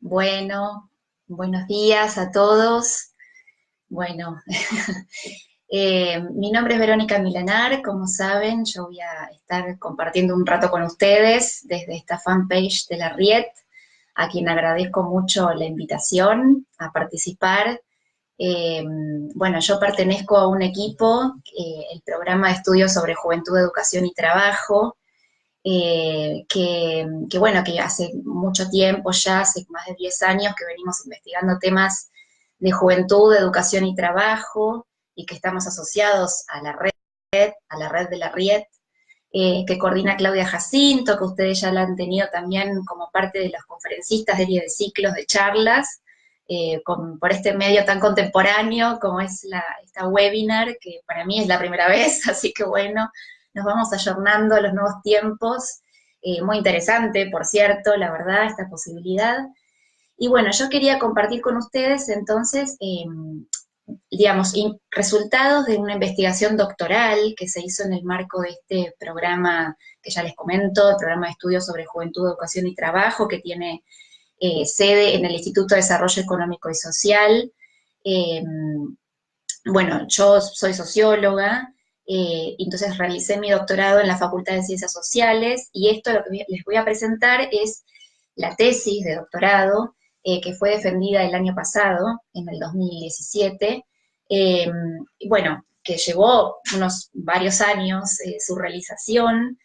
Bueno, buenos días a todos. Bueno, mi nombre es Verónica Milanar. Como saben, yo voy a estar compartiendo un rato con ustedes desde esta fanpage de la Riet, a quien agradezco mucho la invitación a participar. Eh, bueno, yo pertenezco a un equipo, el programa de estudios sobre juventud, educación y trabajo, bueno, que hace mucho tiempo, ya hace más de 10 años que venimos investigando temas de juventud, educación y trabajo, y que estamos asociados a la red de la RIET, que coordina Claudia Jacinto, que ustedes ya la han tenido también como parte de los conferencistas de ciclos de charlas, por este medio tan contemporáneo como es esta webinar, que para mí es la primera vez, así que bueno, nos vamos ayornando a los nuevos tiempos. Muy interesante, por cierto, la verdad, esta posibilidad. Y bueno, yo quería compartir con ustedes entonces, digamos, resultados de una investigación doctoral que se hizo en el marco de este programa que ya les comento, el programa de estudios sobre juventud, educación y trabajo, que tiene sede en el Instituto de Desarrollo Económico y Social. Eh, bueno, yo soy socióloga, entonces realicé mi doctorado en la Facultad de Ciencias Sociales, y esto lo que les voy a presentar es la tesis de doctorado, que fue defendida el año pasado, en el 2017, eh, bueno, que llevó unos varios años su realización,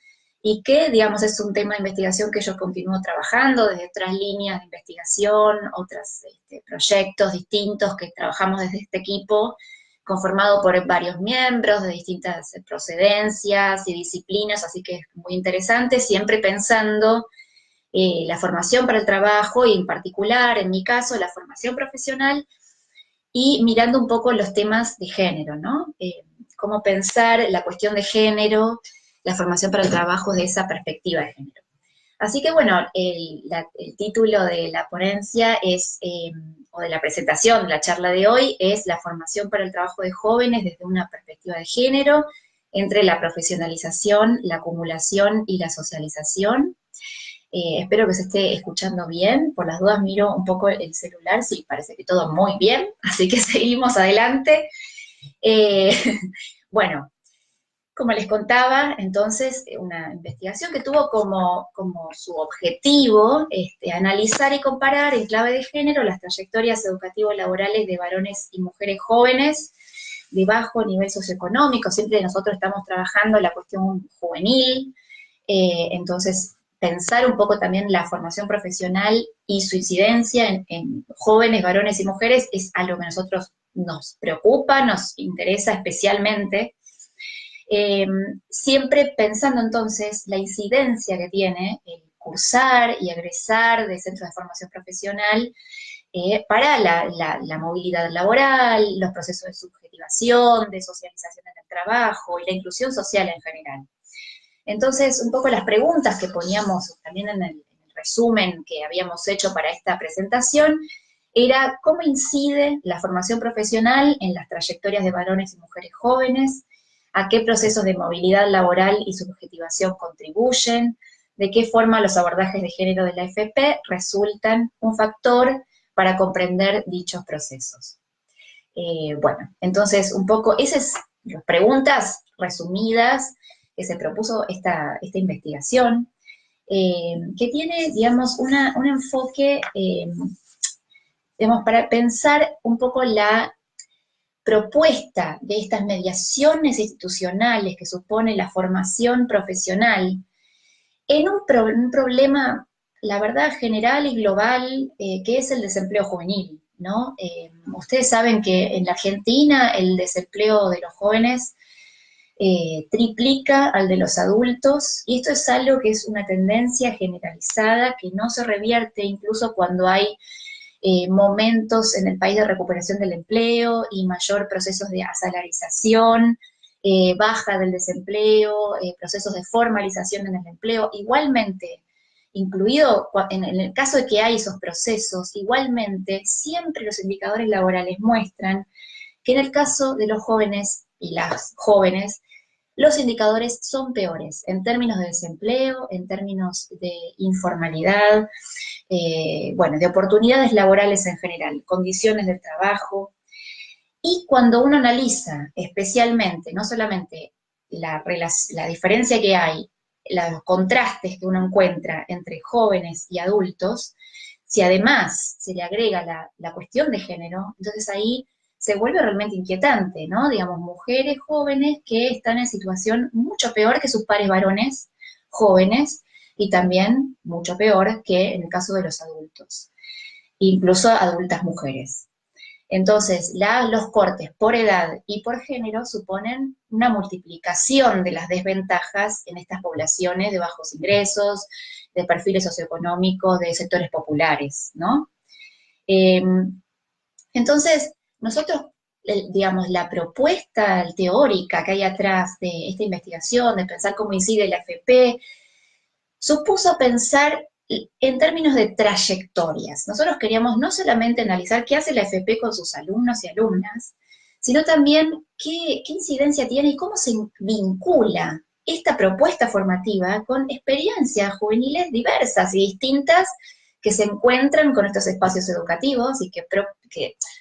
y que, digamos, es un tema de investigación que yo continúo trabajando desde otras líneas de investigación, otros proyectos distintos que trabajamos desde este equipo, conformado por varios miembros de distintas procedencias y disciplinas, así que es muy interesante, siempre pensando la formación para el trabajo y en particular, en mi caso, la formación profesional, y mirando un poco los temas de género, ¿no? Cómo pensar la cuestión de género, la formación para el trabajo desde esa perspectiva de género. Así que bueno, el título de la ponencia es, o de la presentación de la charla de hoy, es la formación para el trabajo de jóvenes desde una perspectiva de género, entre la profesionalización, la acumulación y la socialización. Espero que se esté escuchando bien. Por las dudas miro un poco el celular, sí, parece que todo muy bien, así que seguimos adelante. Eh, bueno, como les contaba, entonces, una investigación que tuvo como su objetivo analizar y comparar en clave de género las trayectorias educativo-laborales de varones y mujeres jóvenes de bajo nivel socioeconómico. Siempre nosotros estamos trabajando la cuestión juvenil, entonces pensar un poco también la formación profesional y su incidencia en jóvenes, varones y mujeres es algo que a nosotros nos preocupa, nos interesa especialmente. Eh, Siempre pensando entonces la incidencia que tiene el cursar y egresar de centros de formación profesional para la movilidad laboral, los procesos de subjetivación, de socialización en el trabajo y la inclusión social en general. Entonces, un poco las preguntas que poníamos también en el resumen que habíamos hecho para esta presentación era cómo incide la formación profesional en las trayectorias de varones y mujeres jóvenes, a qué procesos de movilidad laboral y subjetivación contribuyen, de qué forma los abordajes de género de la AFP resultan un factor para comprender dichos procesos. Bueno, entonces un poco esas las preguntas resumidas que se propuso esta investigación, que tiene, digamos, un enfoque, digamos, para pensar un poco la propuesta de estas mediaciones institucionales que supone la formación profesional en un problema, la verdad, general y global, que es el desempleo juvenil, ¿no? Ustedes saben que en la Argentina el desempleo de los jóvenes triplica al de los adultos, y esto es algo que es una tendencia generalizada que no se revierte incluso cuando hay momentos en el país de recuperación del empleo y mayor procesos de asalarización, baja del desempleo, procesos de formalización en el empleo. Igualmente, incluido en el caso de que hay esos procesos, igualmente siempre los indicadores laborales muestran que en el caso de los jóvenes y las jóvenes, los indicadores son peores en términos de desempleo, en términos de informalidad, bueno, de oportunidades laborales en general, condiciones de trabajo. Y cuando uno analiza especialmente, no solamente la diferencia que hay, los contrastes que uno encuentra entre jóvenes y adultos, si además se le agrega la cuestión de género, entonces ahí se vuelve realmente inquietante, ¿no? Digamos, mujeres jóvenes que están en situación mucho peor que sus pares varones jóvenes y también mucho peor que en el caso de los adultos, incluso adultas mujeres. Entonces, los cortes por edad y por género suponen una multiplicación de las desventajas en estas poblaciones de bajos ingresos, de perfiles socioeconómicos, de sectores populares, ¿no? Eh, entonces, nosotros, digamos, la propuesta teórica que hay atrás de esta investigación, de pensar cómo incide la AFP, supuso pensar en términos de trayectorias. Nosotros queríamos no solamente analizar qué hace la AFP con sus alumnos y alumnas, sino también qué incidencia tiene y cómo se vincula esta propuesta formativa con experiencias juveniles diversas y distintas que se encuentran con estos espacios educativos y que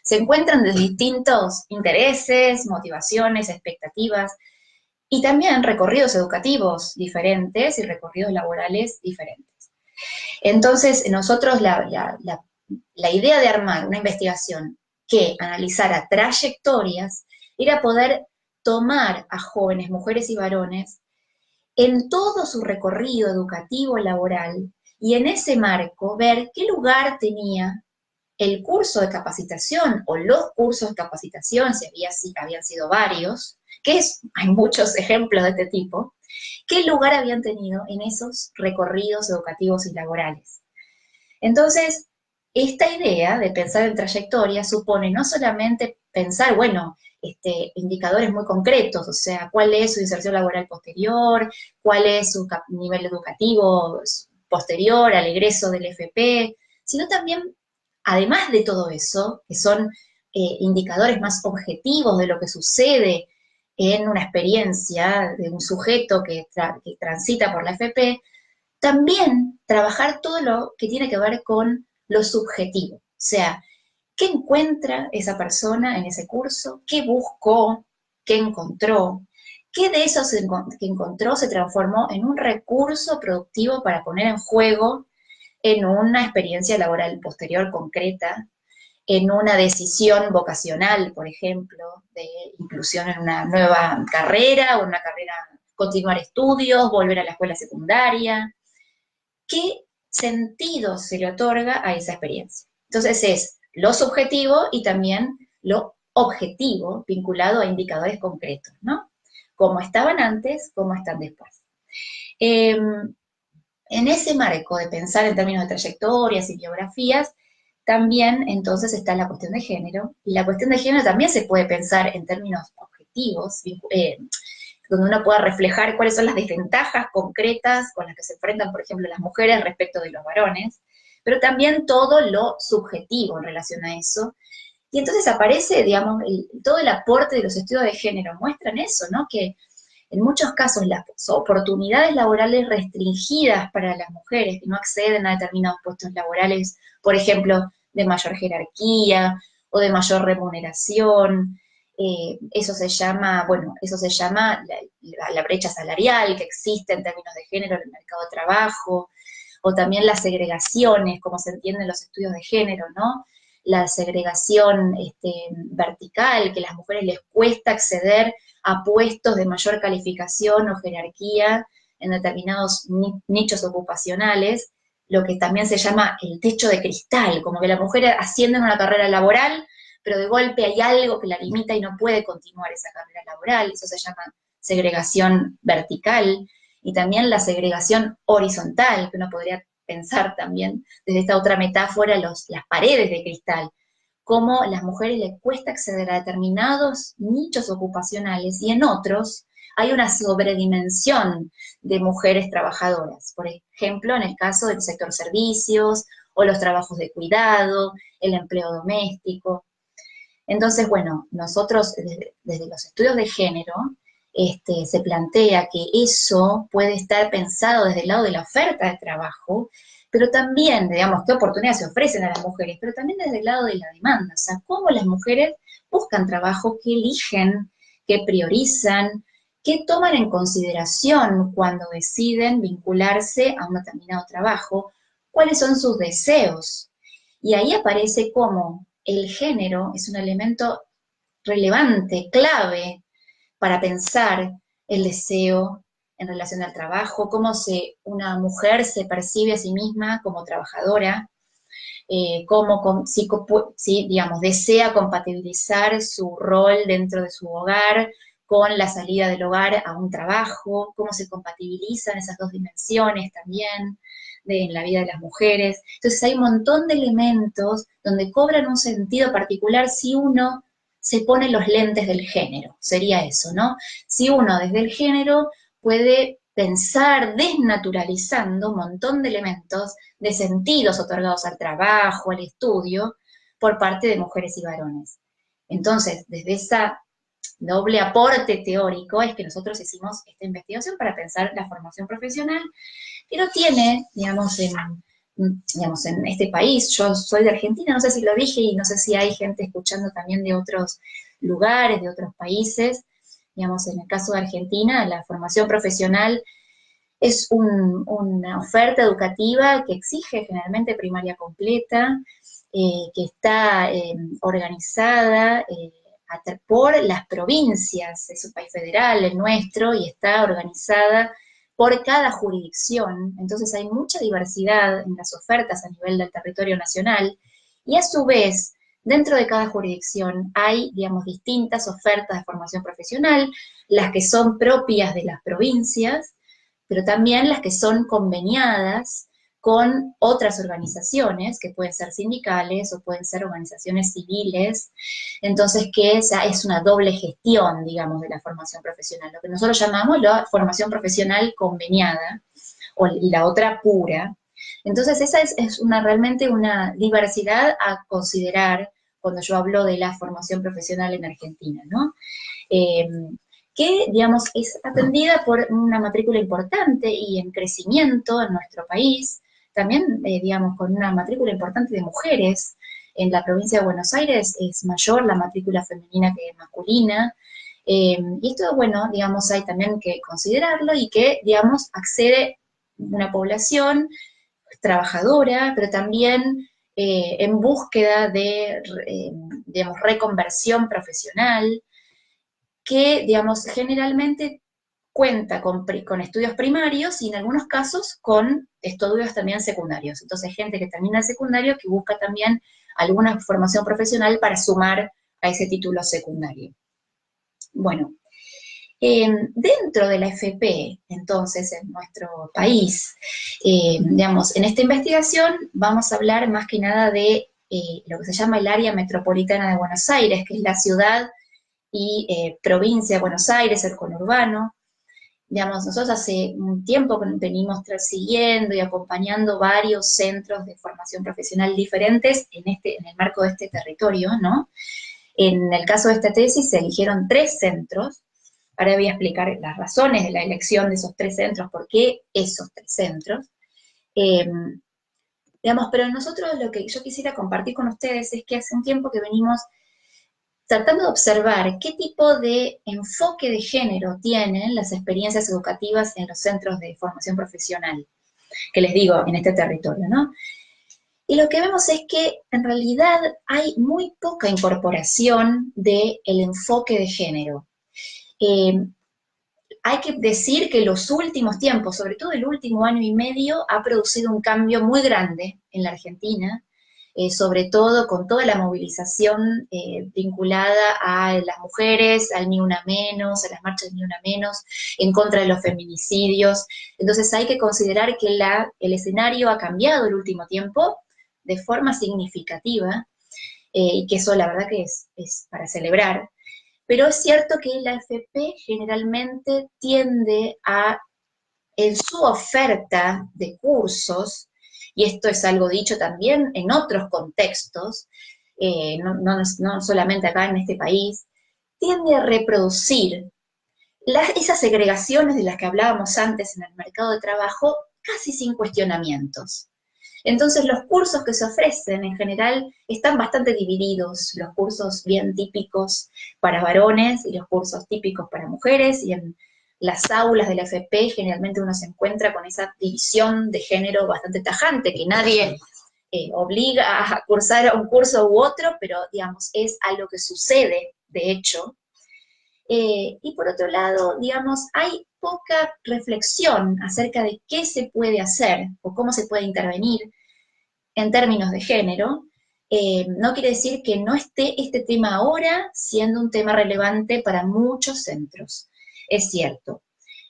se encuentran de distintos intereses, motivaciones, expectativas, y también recorridos educativos diferentes y recorridos laborales diferentes. Entonces, nosotros la idea de armar una investigación que analizara trayectorias era poder tomar a jóvenes, mujeres y varones en todo su recorrido educativo y laboral y en ese marco ver qué lugar tenía el curso de capacitación o los cursos de capacitación, si habían sido varios, hay muchos ejemplos de este tipo, qué lugar habían tenido en esos recorridos educativos y laborales. Entonces, esta idea de pensar en trayectoria supone no solamente pensar, bueno, indicadores muy concretos, o sea, cuál es su inserción laboral posterior, cuál es su nivel educativo posterior al egreso del FP, sino también, además de todo eso, que son indicadores más objetivos de lo que sucede en una experiencia de un sujeto que transita por la FP, también trabajar todo lo que tiene que ver con lo subjetivo, o sea, qué encuentra esa persona en ese curso, qué buscó, qué encontró, qué de eso que encontró se transformó en un recurso productivo para poner en juego en una experiencia laboral posterior concreta, en una decisión vocacional, por ejemplo, de inclusión en una nueva carrera o en una carrera, continuar estudios, volver a la escuela secundaria. ¿Qué sentido se le otorga a esa experiencia? Entonces es lo subjetivo y también lo objetivo vinculado a indicadores concretos, ¿no? Cómo estaban antes, cómo están después. En ese marco de pensar en términos de trayectorias y biografías, también entonces está la cuestión de género, y la cuestión de género también se puede pensar en términos objetivos, donde uno pueda reflejar cuáles son las desventajas concretas con las que se enfrentan, por ejemplo, las mujeres respecto de los varones, pero también todo lo subjetivo en relación a eso. Y entonces aparece, digamos, todo el aporte de los estudios de género muestran eso, ¿no? Que en muchos casos las oportunidades laborales restringidas para las mujeres que no acceden a determinados puestos laborales, por ejemplo, de mayor jerarquía o de mayor remuneración, eso se llama, bueno, eso se llama la brecha salarial que existe en términos de género en el mercado de trabajo, o también las segregaciones, como se entiende en los estudios de género, ¿no? La segregación vertical, que a las mujeres les cuesta acceder a puestos de mayor calificación o jerarquía en determinados nichos ocupacionales, lo que también se llama el techo de cristal, como que la mujer asciende en una carrera laboral, pero de golpe hay algo que la limita y no puede continuar esa carrera laboral, eso se llama segregación vertical, y también la segregación horizontal, que uno podría pensar también desde esta otra metáfora, las paredes de cristal, cómo a las mujeres les cuesta acceder a determinados nichos ocupacionales y en otros hay una sobredimensión de mujeres trabajadoras. Por ejemplo, en el caso del sector servicios o los trabajos de cuidado, el empleo doméstico. Entonces, bueno, nosotros desde los estudios de género se plantea que eso puede estar pensado desde el lado de la oferta de trabajo, pero también, digamos, qué oportunidades se ofrecen a las mujeres, pero también desde el lado de la demanda, o sea, cómo las mujeres buscan trabajo, qué eligen, qué priorizan, qué toman en consideración cuando deciden vincularse a un determinado trabajo, cuáles son sus deseos. Y ahí aparece cómo el género es un elemento relevante, clave, para pensar el deseo en relación al trabajo, una mujer se percibe a sí misma como trabajadora, si, digamos, desea compatibilizar su rol dentro de su hogar con la salida del hogar a un trabajo, cómo se compatibilizan esas dos dimensiones también en la vida de las mujeres. Entonces hay un montón de elementos donde cobran un sentido particular si uno se pone los lentes del género, sería eso, ¿no? Si uno desde el género puede pensar desnaturalizando un montón de elementos de sentidos otorgados al trabajo, al estudio, por parte de mujeres y varones. Entonces, desde ese doble aporte teórico es que nosotros hicimos esta investigación para pensar la formación profesional, pero tiene, digamos, en este país, yo soy de Argentina, no sé si lo dije y no sé si hay gente escuchando también de otros lugares, de otros países, digamos, en el caso de Argentina, la formación profesional es una oferta educativa que exige generalmente primaria completa, que está organizada por las provincias, es un país federal, el nuestro, y está organizada por cada jurisdicción, entonces hay mucha diversidad en las ofertas a nivel del territorio nacional, y a su vez, dentro de cada jurisdicción hay, digamos, distintas ofertas de formación profesional, las que son propias de las provincias, pero también las que son conveniadas con otras organizaciones, que pueden ser sindicales o pueden ser organizaciones civiles, entonces que esa es una doble gestión, digamos, de la formación profesional, lo que nosotros llamamos la formación profesional conveniada, y la otra pura. Entonces esa es realmente una diversidad a considerar cuando yo hablo de la formación profesional en Argentina, ¿no? Eh, que, digamos, es atendida por una matrícula importante y en crecimiento en nuestro país, también, digamos, con una matrícula importante de mujeres. En la provincia de Buenos Aires es mayor la matrícula femenina que masculina, y esto, bueno, digamos, hay también que considerarlo y que, digamos, accede una población trabajadora, pero también en búsqueda de, digamos, reconversión profesional, que, digamos, generalmente cuenta con estudios primarios y en algunos casos con estudios también secundarios. Entonces, gente que termina el secundario que busca también alguna formación profesional para sumar a ese título secundario. Bueno, dentro de la FP, entonces, en nuestro país, digamos, en esta investigación vamos a hablar más que nada de lo que se llama el área metropolitana de Buenos Aires, que es la ciudad y provincia de Buenos Aires, el conurbano. Digamos, nosotros hace un tiempo que venimos siguiendo y acompañando varios centros de formación profesional diferentes en el marco de este territorio, ¿no? En el caso de esta tesis se eligieron 3 centros. Ahora voy a explicar las razones de la elección de esos 3 centros, por qué esos 3 centros. Digamos, pero nosotros lo que yo quisiera compartir con ustedes es que hace un tiempo que venimos tratando de observar qué tipo de enfoque de género tienen las experiencias educativas en los centros de formación profesional, que les digo, en este territorio, ¿no? Y lo que vemos es que en realidad hay muy poca incorporación del enfoque de género. Hay que decir que los últimos tiempos, sobre todo el último año y medio, ha producido un cambio muy grande en la Argentina, sobre todo con toda la movilización vinculada a las mujeres, al Ni Una Menos, a las marchas de Ni Una Menos, en contra de los feminicidios. Entonces hay que considerar que el escenario ha cambiado el último tiempo de forma significativa, y que eso la verdad que es para celebrar. Pero es cierto que la FP generalmente tiende a, en su oferta de cursos, y esto es algo dicho también en otros contextos, no solamente acá en este país, tiende a reproducir esas segregaciones de las que hablábamos antes en el mercado de trabajo, casi sin cuestionamientos. Entonces los cursos que se ofrecen en general están bastante divididos, los cursos bien típicos para varones y los cursos típicos para mujeres, y en las aulas de la FP generalmente uno se encuentra con esa división de género bastante tajante, que nadie obliga a cursar un curso u otro, pero digamos, es algo que sucede, de hecho. Y por otro lado, digamos, hay poca reflexión acerca de qué se puede hacer o cómo se puede intervenir en términos de género. No quiere decir que no esté este tema ahora siendo un tema relevante para muchos centros, es cierto.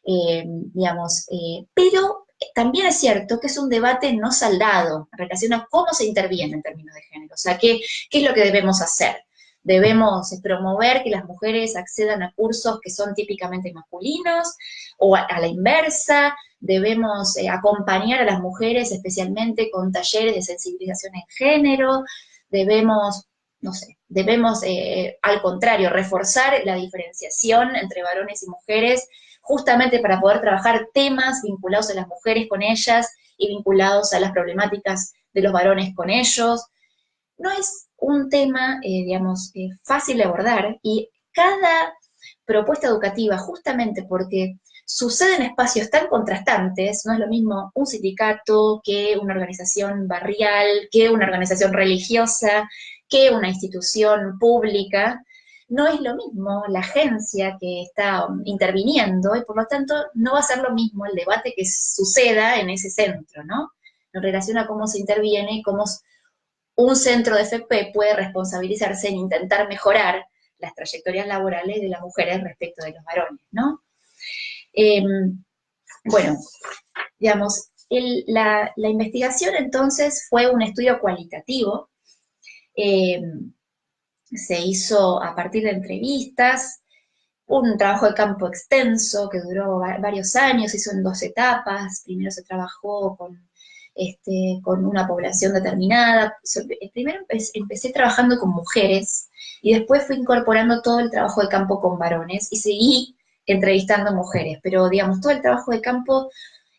Digamos, pero también es cierto que es un debate no saldado en relación a cómo se interviene en términos de género, o sea, qué es lo que debemos hacer. Debemos promover que las mujeres accedan a cursos que son típicamente masculinos, o a la inversa. Debemos acompañar a las mujeres especialmente con talleres de sensibilización en género. Debemos, no sé, debemos al contrario, reforzar la diferenciación entre varones y mujeres, justamente para poder trabajar temas vinculados a las mujeres con ellas y vinculados a las problemáticas de los varones con ellos. No es un tema, digamos, fácil de abordar, y cada propuesta educativa, justamente porque sucede en espacios tan contrastantes, no es lo mismo un sindicato que una organización barrial, que una organización religiosa, que una institución pública, no es lo mismo la agencia que está interviniendo, y por lo tanto no va a ser lo mismo el debate que suceda en ese centro, ¿no? En relación a cómo se interviene, cómo un centro de FP puede responsabilizarse en intentar mejorar las trayectorias laborales de las mujeres respecto de los varones, ¿no? Bueno, digamos, la investigación entonces fue un estudio cualitativo, se hizo a partir de entrevistas, un trabajo de campo extenso que duró varios años, se hizo en 2 etapas. Primero se trabajó con una población determinada. Primero empecé trabajando con mujeres y después fui incorporando todo el trabajo de campo con varones y seguí entrevistando mujeres, pero digamos, todo el trabajo de campo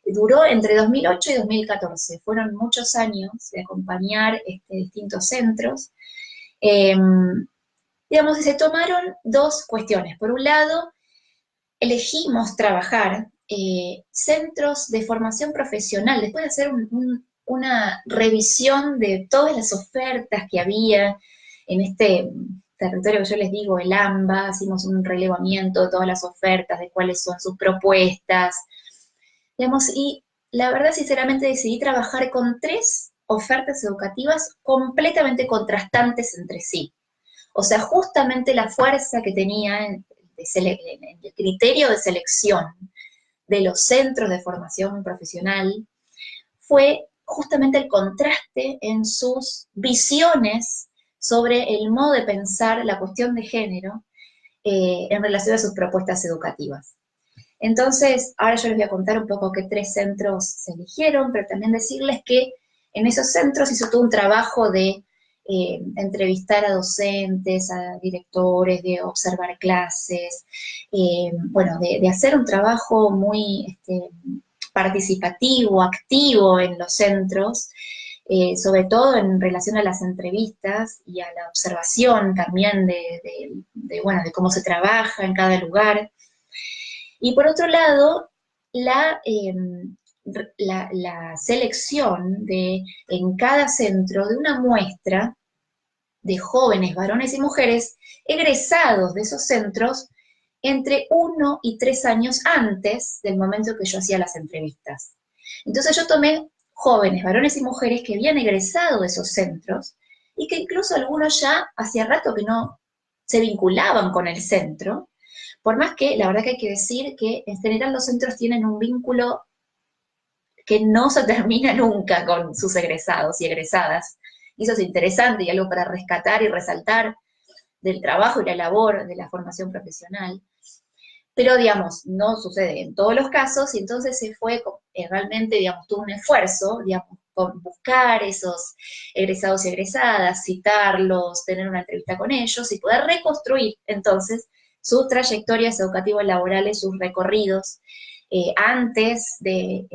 duró entre 2008 y 2014. Fueron muchos años de acompañar distintos centros. Eh, digamos, y se tomaron 2 cuestiones. Por un lado, elegimos trabajar centros de formación profesional, después de hacer una revisión de todas las ofertas que había en este territorio que yo les digo, el AMBA. Hicimos un relevamiento de todas las ofertas, de cuáles son sus propuestas, digamos, y la verdad, sinceramente, decidí trabajar con 3 ofertas educativas completamente contrastantes entre sí. O sea, justamente la fuerza que tenía en el criterio de selección de los centros de formación profesional fue justamente el contraste en sus visiones sobre el modo de pensar la cuestión de género en relación a sus propuestas educativas. Entonces, ahora yo les voy a contar un poco qué 3 centros se eligieron, pero también decirles que en esos centros hizo todo un trabajo de entrevistar a docentes, a directores, de observar clases, bueno, de hacer un trabajo muy participativo, activo en los centros, sobre todo en relación a las entrevistas y a la observación también bueno, de cómo se trabaja en cada lugar. Y por otro lado, la selección en cada centro de una muestra de jóvenes, varones y mujeres, egresados de esos centros entre 1 y 3 años antes del momento que yo hacía las entrevistas. Entonces yo tomé jóvenes, varones y mujeres que habían egresado de esos centros y que incluso algunos ya hacía rato que no se vinculaban con el centro, por más que la verdad que hay que decir que en general los centros tienen un vínculo que no se termina nunca con sus egresados y egresadas. Y eso es interesante y algo para rescatar y resaltar del trabajo y la labor de la formación profesional. Pero, digamos, no sucede en todos los casos, y entonces se fue realmente, digamos, tuvo un esfuerzo, digamos, por buscar esos egresados y egresadas, citarlos, tener una entrevista con ellos y poder reconstruir, entonces, sus trayectorias educativas laborales, sus recorridos, antes del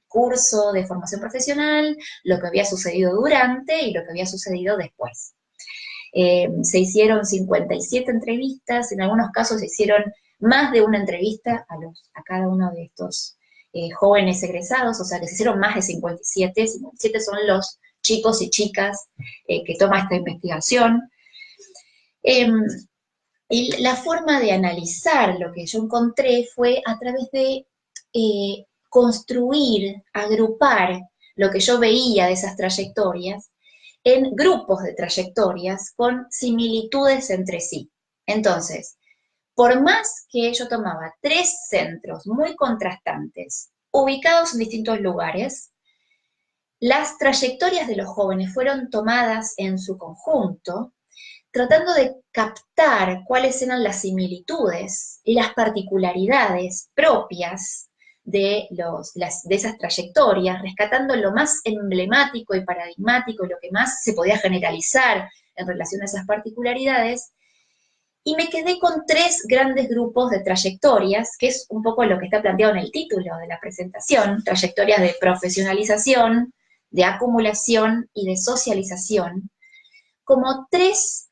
curso de formación profesional, lo que había sucedido durante y lo que había sucedido después. Se hicieron 57 entrevistas, en algunos casos se hicieron más de una entrevista a cada uno de estos jóvenes egresados, o sea que se hicieron más de 57, 57 son los chicos y chicas que toman esta investigación. Y la forma de analizar lo que yo encontré fue a través de construir, agrupar lo que yo veía de esas trayectorias en grupos de trayectorias con similitudes entre sí. Entonces, por más que yo tomaba 3 centros muy contrastantes, ubicados en distintos lugares, las trayectorias de los jóvenes fueron tomadas en su conjunto, tratando de captar cuáles eran las similitudes y las particularidades propias de esas trayectorias, rescatando lo más emblemático y paradigmático, lo que más se podía generalizar en relación a esas particularidades, y me quedé con 3 grandes grupos de trayectorias, que es un poco lo que está planteado en el título de la presentación, trayectorias de profesionalización, de acumulación y de socialización, como 3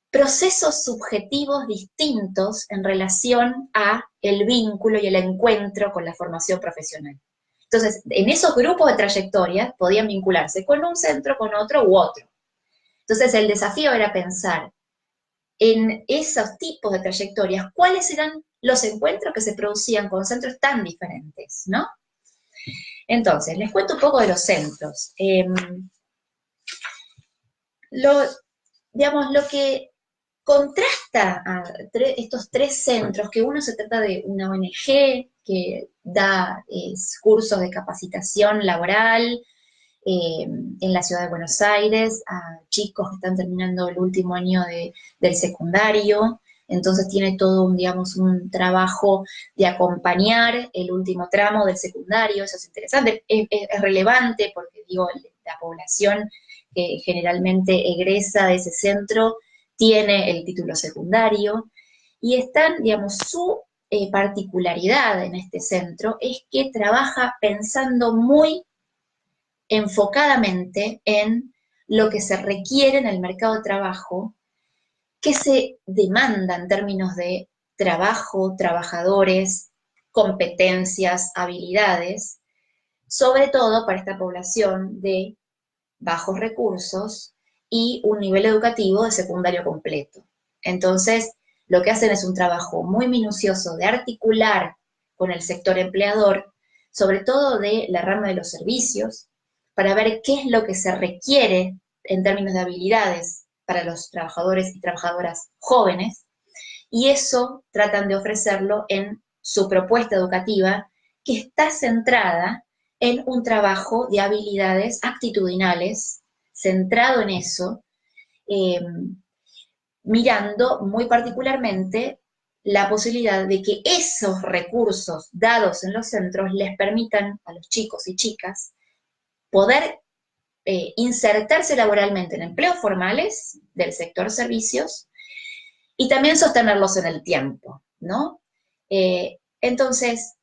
procesos subjetivos distintos en relación a el vínculo y el encuentro con la formación profesional. Entonces, en esos grupos de trayectorias podían vincularse con un centro, con otro u otro. Entonces, el desafío era pensar en esos tipos de trayectorias, cuáles eran los encuentros que se producían con centros tan diferentes, ¿no? Entonces, les cuento un poco de los centros. Lo que contrasta a estos 3 centros, que uno se trata de una ONG que da cursos de capacitación laboral en la ciudad de Buenos Aires a chicos que están terminando el último año del secundario, entonces tiene todo un trabajo de acompañar el último tramo del secundario, eso es interesante, es relevante porque la población que generalmente egresa de ese centro tiene el título secundario, y su particularidad en este centro es que trabaja pensando muy enfocadamente en lo que se requiere en el mercado de trabajo, que se demanda en términos de trabajo, trabajadores, competencias, habilidades, sobre todo para esta población de bajos recursos y un nivel educativo de secundario completo. Entonces, lo que hacen es un trabajo muy minucioso de articular con el sector empleador, sobre todo de la rama de los servicios, para ver qué es lo que se requiere en términos de habilidades para los trabajadores y trabajadoras jóvenes, y eso tratan de ofrecerlo en su propuesta educativa, que está centrada en un trabajo de habilidades actitudinales, centrado en eso, mirando muy particularmente la posibilidad de que esos recursos dados en los centros les permitan a los chicos y chicas poder insertarse laboralmente en empleos formales del sector servicios y también sostenerlos en el tiempo, ¿no? Entonces,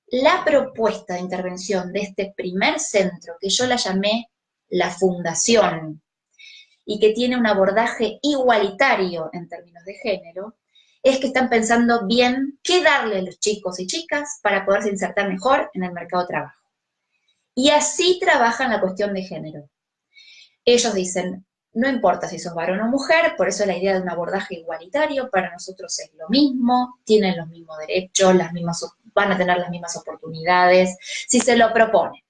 la propuesta de intervención de este primer centro, que yo la llamé la fundación, y que tiene un abordaje igualitario en términos de género, es que están pensando bien qué darle a los chicos y chicas para poderse insertar mejor en el mercado de trabajo. Y así trabajan la cuestión de género. Ellos dicen, no importa si sos varón o mujer, por eso la idea de un abordaje igualitario para nosotros es lo mismo, tienen los mismos derechos, van a tener las mismas oportunidades, si se lo proponen.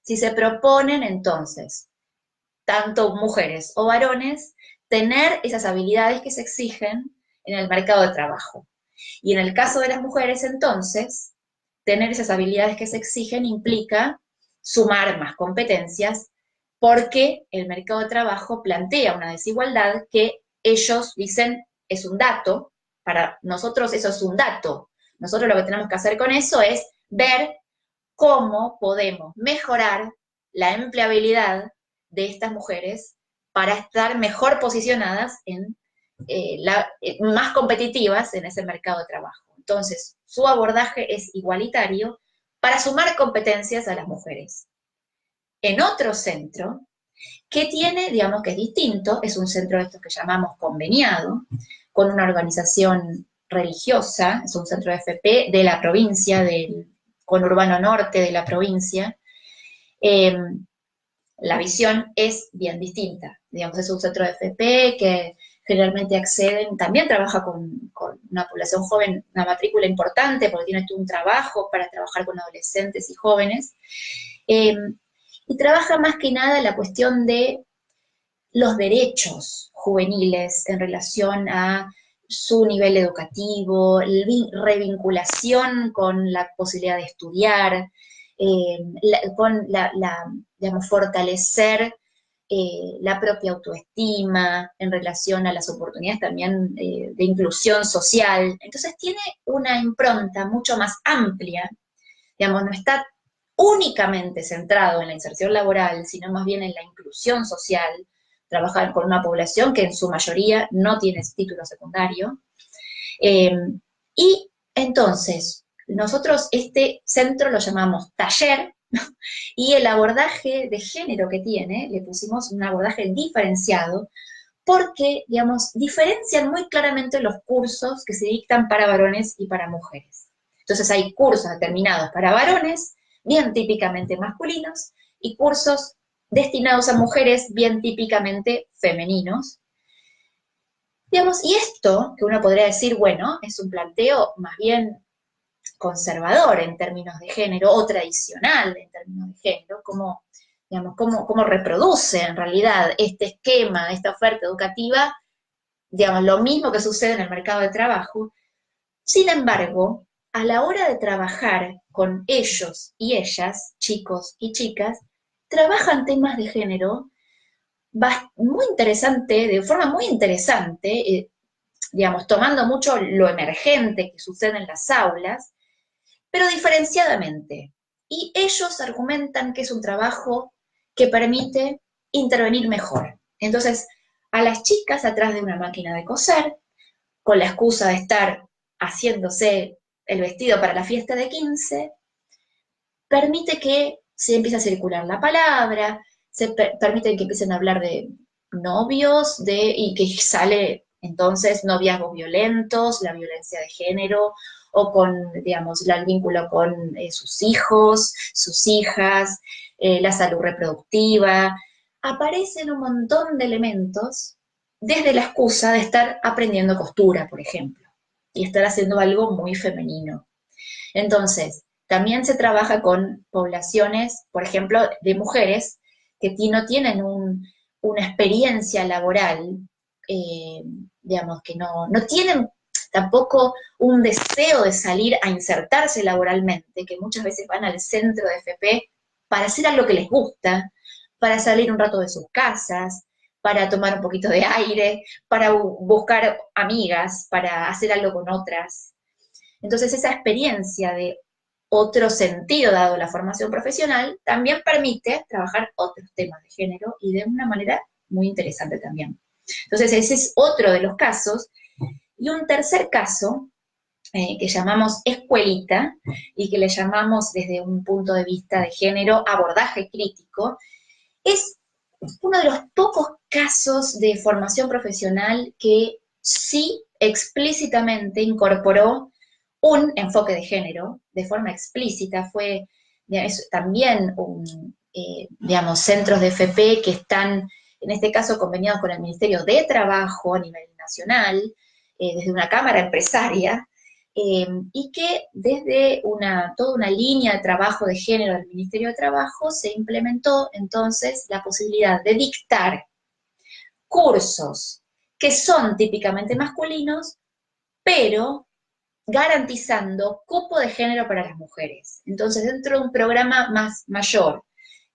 Si se proponen, entonces, tanto mujeres o varones, tener esas habilidades que se exigen en el mercado de trabajo. Y en el caso de las mujeres, entonces, tener esas habilidades que se exigen implica sumar más competencias, porque el mercado de trabajo plantea una desigualdad que ellos dicen es un dato, para nosotros eso es un dato. Nosotros lo que tenemos que hacer con eso es ver cómo podemos mejorar la empleabilidad de estas mujeres para estar mejor posicionadas en más competitivas en ese mercado de trabajo. Entonces, su abordaje es igualitario para sumar competencias a las mujeres. En otro centro, que tiene, digamos que es distinto, es un centro de estos que llamamos conveniado, con una organización religiosa, es un centro de FP de la provincia, del conurbano norte de la provincia. La visión es bien distinta. Digamos, es un centro de FP que generalmente acceden, también trabaja con una población joven, una matrícula importante, porque tiene un trabajo para trabajar con adolescentes y jóvenes, y trabaja más que nada la cuestión de los derechos juveniles en relación a su nivel educativo, revinculación con la posibilidad de estudiar, con digamos, fortalecer la propia autoestima en relación a las oportunidades también de inclusión social. Entonces tiene una impronta mucho más amplia, digamos, no está únicamente centrado en la inserción laboral, sino más bien en la inclusión social, trabajar con una población que en su mayoría no tiene título secundario. Eh, y entonces, nosotros este centro lo llamamos taller, y el abordaje de género que tiene, le pusimos un abordaje diferenciado, porque, digamos, diferencian muy claramente los cursos que se dictan para varones y para mujeres. Entonces hay cursos determinados para varones, bien típicamente masculinos, y cursos destinados a mujeres, bien típicamente femeninos. Digamos, y esto, que uno podría decir, bueno, es un planteo más bien conservador en términos de género, o tradicional en términos de género, como, digamos, cómo reproduce en realidad este esquema, esta oferta educativa, digamos, lo mismo que sucede en el mercado de trabajo. Sin embargo, a la hora de trabajar con ellos y ellas, chicos y chicas, trabajan temas de género muy interesante, de forma muy interesante, digamos, tomando mucho lo emergente que sucede en las aulas, pero diferenciadamente. Y ellos argumentan que es un trabajo que permite intervenir mejor. Entonces, a las chicas atrás de una máquina de coser, con la excusa de estar haciéndose el vestido para la fiesta de 15, permite que se empiece a circular la palabra, permite que empiecen a hablar de novios, y que sale entonces noviazgos violentos, la violencia de género, o con, digamos, el vínculo con sus hijos, sus hijas, la salud reproductiva. Aparecen un montón de elementos desde la excusa de estar aprendiendo costura, por ejemplo, y estar haciendo algo muy femenino. Entonces, también se trabaja con poblaciones, por ejemplo, de mujeres que no tienen una experiencia laboral, eh, digamos, que no tienen tampoco un deseo de salir a insertarse laboralmente, que muchas veces van al centro de FP para hacer algo que les gusta, para salir un rato de sus casas, para tomar un poquito de aire, para buscar amigas, para hacer algo con otras. Entonces esa experiencia de otro sentido dado la formación profesional también permite trabajar otros temas de género y de una manera muy interesante también. Entonces ese es otro de los casos. Y un tercer caso, que llamamos escuelita, y que le llamamos desde un punto de vista de género abordaje crítico, es uno de los pocos casos de formación profesional que sí explícitamente incorporó un enfoque de género de forma explícita. Fue también digamos, centros de FP que están, en este caso, conveniados con el Ministerio de Trabajo a nivel nacional, desde una cámara empresaria, y que desde toda una línea de trabajo de género del Ministerio de Trabajo se implementó entonces la posibilidad de dictar cursos que son típicamente masculinos, pero garantizando cupo de género para las mujeres. Entonces, dentro de un programa más mayor,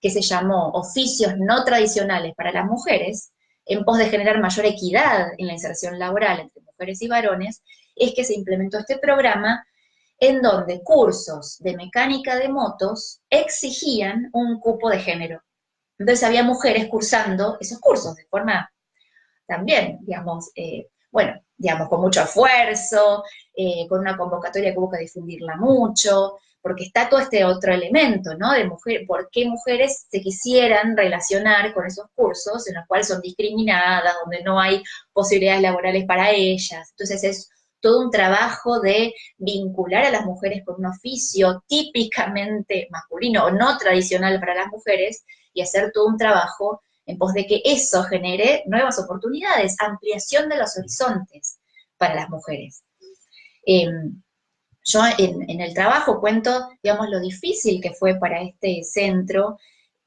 que se llamó Oficios no tradicionales para las mujeres, en pos de generar mayor equidad en la inserción laboral entre mujeres y varones, es que se implementó este programa en donde cursos de mecánica de motos exigían un cupo de género. Entonces había mujeres cursando esos cursos de forma también, digamos, bueno, digamos, con mucho esfuerzo, con una convocatoria que hubo que difundirla mucho, porque está todo este otro elemento, ¿no? De mujer, por qué mujeres se quisieran relacionar con esos cursos en los cuales son discriminadas, donde no hay posibilidades laborales para ellas. Entonces es todo un trabajo de vincular a las mujeres con un oficio típicamente masculino o no tradicional para las mujeres y hacer todo un trabajo en pos de que eso genere nuevas oportunidades, ampliación de los horizontes para las mujeres. Eh, yo en el trabajo cuento, digamos, lo difícil que fue para este centro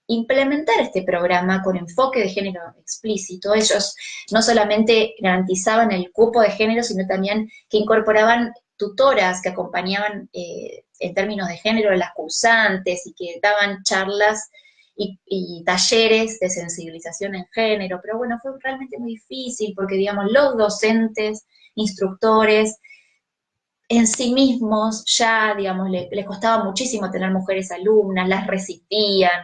implementar este programa con enfoque de género explícito. Ellos no solamente garantizaban el cupo de género, sino también que incorporaban tutoras que acompañaban en términos de género a las cursantes y que daban charlas y talleres de sensibilización en género, pero bueno, fue realmente muy difícil porque, digamos, los docentes, instructores, en sí mismos ya, digamos, les costaba muchísimo tener mujeres alumnas, las resistían,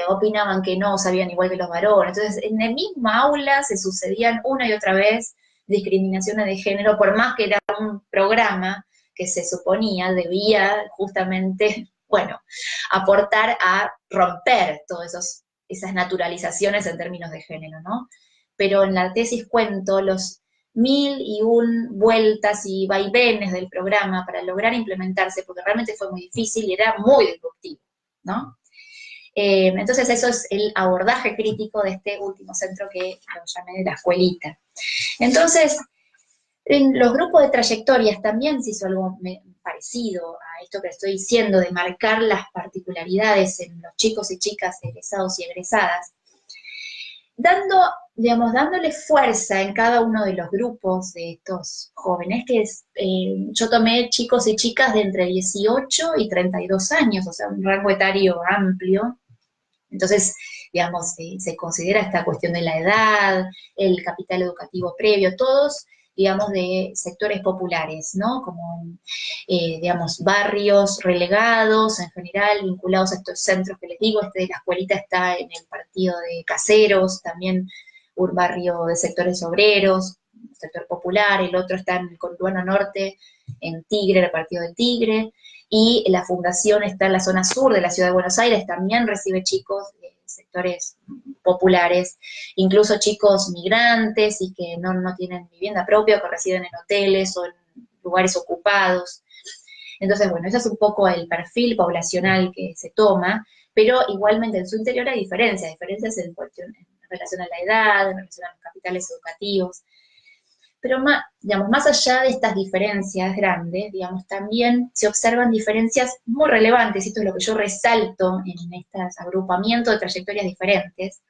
opinaban que no, sabían igual que los varones. Entonces, en el mismo aula se sucedían una y otra vez discriminaciones de género, por más que era un programa que se suponía debía justamente, bueno, aportar a romper todas esas naturalizaciones en términos de género, ¿no? Pero en la tesis cuento los 1001 vueltas y vaivenes del programa para lograr implementarse, porque realmente fue muy difícil y era muy disruptivo, ¿no? Entonces eso es el abordaje crítico de este último centro que lo llamé de la escuelita. Entonces, en los grupos de trayectorias también se hizo algo parecido a esto que estoy diciendo, de marcar las particularidades en los chicos y chicas egresados y egresadas, digamos, dándole fuerza en cada uno de los grupos de estos jóvenes, que yo tomé chicos y chicas de entre 18 y 32 años, o sea, un rango etario amplio. Entonces, digamos, se considera esta cuestión de la edad, el capital educativo previo, todos, digamos, de sectores populares, ¿no? Como, digamos, barrios relegados, en general, vinculados a estos centros que les digo. Este de la escuelita está en el partido de Caseros, también un barrio de sectores obreros, sector popular, el otro está en el conurbano norte, en Tigre, el partido de Tigre, y la fundación está en la zona sur de la ciudad de Buenos Aires, también recibe chicos de sectores populares, incluso chicos migrantes y que no tienen vivienda propia, que residen en hoteles o en lugares ocupados. Entonces, bueno, ese es un poco el perfil poblacional que se toma, pero igualmente en su interior hay diferencias en relación a la edad, en relación a los capitales educativos. Pero más, digamos, más allá de estas diferencias grandes, digamos, también se observan diferencias muy relevantes, y esto es lo que yo resalto en estos agrupamientos de trayectorias diferentes,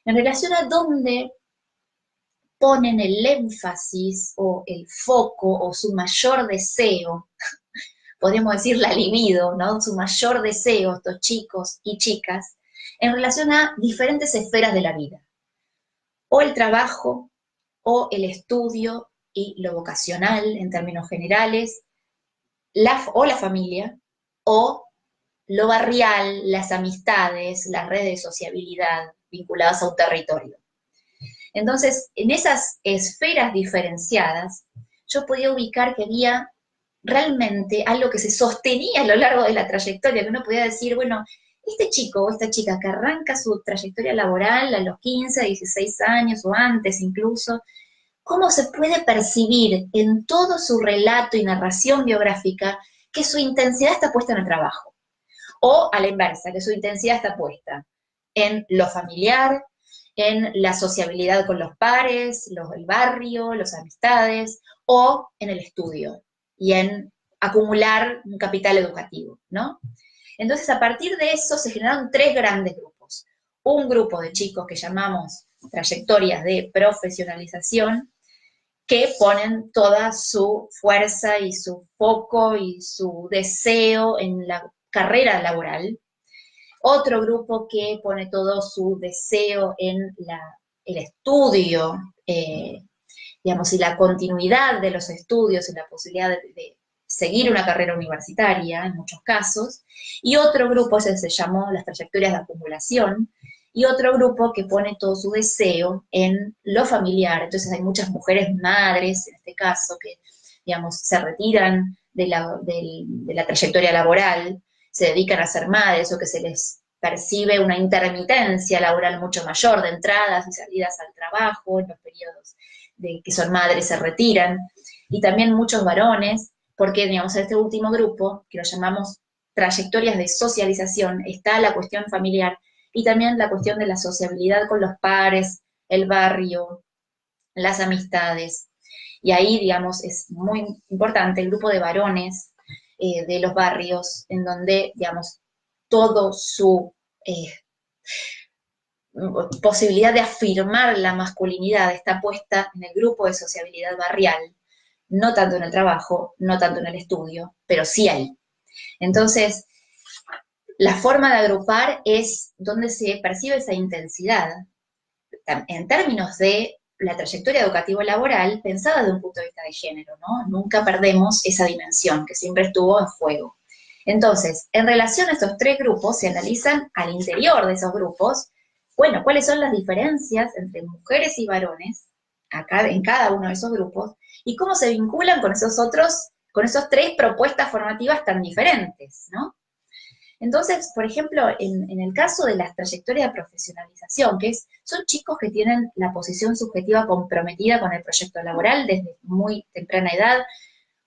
en relación a dónde ponen el énfasis o el foco o su mayor deseo, podríamos decir la libido, ¿no? Su mayor deseo, estos chicos y chicas, en relación a diferentes esferas de la vida. O el trabajo, o el estudio y lo vocacional en términos generales, o la familia, o lo barrial, las amistades, las redes de sociabilidad vinculadas a un territorio. Entonces, en esas esferas diferenciadas, yo podía ubicar que había realmente algo que se sostenía a lo largo de la trayectoria, que uno podía decir, bueno, este chico o esta chica que arranca su trayectoria laboral a los 15, 16 años o antes incluso, ¿cómo se puede percibir en todo su relato y narración biográfica que su intensidad está puesta en el trabajo? O a la inversa, que su intensidad está puesta en lo familiar, en la sociabilidad con los pares, el barrio, las amistades, o en el estudio y en acumular un capital educativo, ¿no? Entonces, a partir de eso se generaron tres grandes grupos. Un grupo de chicos que llamamos trayectorias de profesionalización, que ponen toda su fuerza y su foco y su deseo en la carrera laboral. Otro grupo que pone todo su deseo en el estudio, digamos, y la continuidad de los estudios y la posibilidad de seguir una carrera universitaria en muchos casos. Y otro grupo se llamó las trayectorias de acumulación, y otro grupo que pone todo su deseo en lo familiar. Entonces hay muchas mujeres madres, en este caso, que, digamos, se retiran de la trayectoria laboral, se dedican a ser madres o que se les percibe una intermitencia laboral mucho mayor de entradas y salidas al trabajo, en los periodos de que son madres se retiran, y también muchos varones, porque, digamos, en este último grupo, que lo llamamos trayectorias de socialización, está la cuestión familiar y también la cuestión de la sociabilidad con los pares, el barrio, las amistades. Y ahí, digamos, es muy importante el grupo de varones de los barrios, en donde, digamos, todo su posibilidad de afirmar la masculinidad está puesta en el grupo de sociabilidad barrial, no tanto en el trabajo, no tanto en el estudio, pero sí ahí. Entonces, la forma de agrupar es donde se percibe esa intensidad, en términos de la trayectoria educativo-laboral pensada desde un punto de vista de género, ¿no? Nunca perdemos esa dimensión que siempre estuvo en juego. Entonces, en relación a estos tres grupos, se analizan al interior de esos grupos, bueno, cuáles son las diferencias entre mujeres y varones acá, en cada uno de esos grupos, y cómo se vinculan con con esas tres propuestas formativas tan diferentes, ¿no? Entonces, por ejemplo, en el caso de las trayectorias de profesionalización, son chicos que tienen la posición subjetiva comprometida con el proyecto laboral desde muy temprana edad,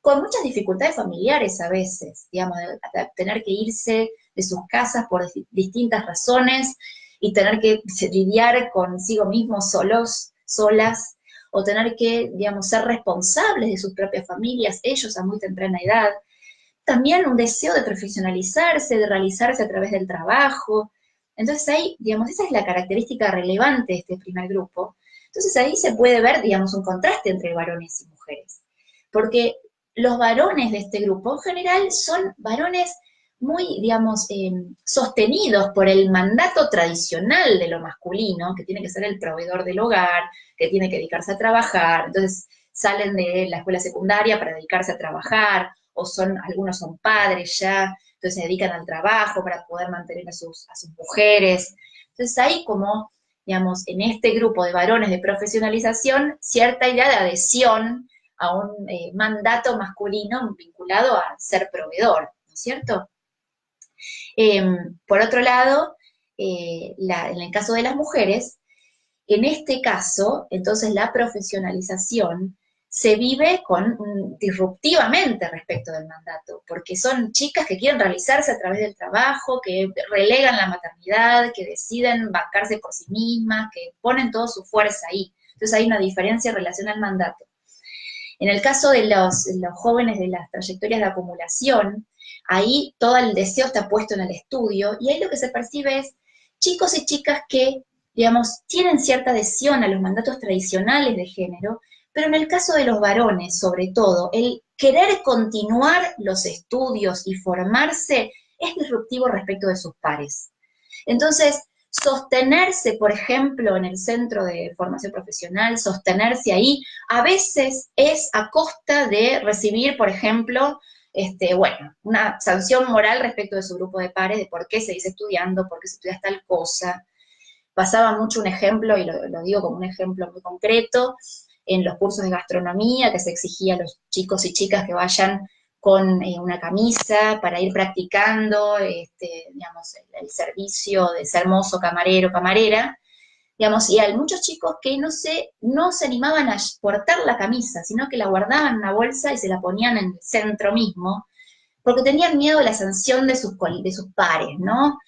con muchas dificultades familiares a veces, digamos, de tener que irse de sus casas por distintas razones y tener que lidiar consigo mismos solos, solas, o tener que, digamos, ser responsables de sus propias familias, ellos a muy temprana edad. También un deseo de profesionalizarse, de realizarse a través del trabajo. Entonces ahí, digamos, esa es la característica relevante de este primer grupo. Entonces ahí se puede ver, digamos, un contraste entre varones y mujeres. Porque los varones de este grupo en general son varones muy, digamos, sostenidos por el mandato tradicional de lo masculino, que tiene que ser el proveedor del hogar, que tiene que dedicarse a trabajar. Entonces salen de la escuela secundaria para dedicarse a trabajar, o algunos son padres ya, entonces se dedican al trabajo para poder mantener a sus mujeres. Entonces hay como, digamos, en este grupo de varones de profesionalización, cierta idea de adhesión a un mandato masculino vinculado a ser proveedor, ¿no es cierto? Por otro lado, en el caso de las mujeres, en este caso, entonces la profesionalización se vive disruptivamente respecto del mandato, porque son chicas que quieren realizarse a través del trabajo, que relegan la maternidad, que deciden bancarse por sí mismas, que ponen toda su fuerza ahí. Entonces hay una diferencia en relación al mandato. En el caso de los jóvenes de las trayectorias de acumulación, ahí todo el deseo está puesto en el estudio, y ahí lo que se percibe es chicos y chicas que, digamos, tienen cierta adhesión a los mandatos tradicionales de género, pero en el caso de los varones, sobre todo, el querer continuar los estudios y formarse es disruptivo respecto de sus pares. Entonces, sostenerse, por ejemplo, en el centro de formación profesional, sostenerse ahí, a veces es a costa de recibir, por ejemplo, bueno, una sanción moral respecto de su grupo de pares, de por qué seguís estudiando, por qué se estudias tal cosa. Pasaba mucho un ejemplo, y lo digo como un ejemplo muy concreto, en los cursos de gastronomía, que se exigía a los chicos y chicas que vayan con una camisa para ir practicando, digamos, el servicio de ser mozo, camarero, camarera, digamos, y hay muchos chicos que no se animaban a portar la camisa, sino que la guardaban en una bolsa y se la ponían en el centro mismo, porque tenían miedo a la sanción de sus pares, ¿no?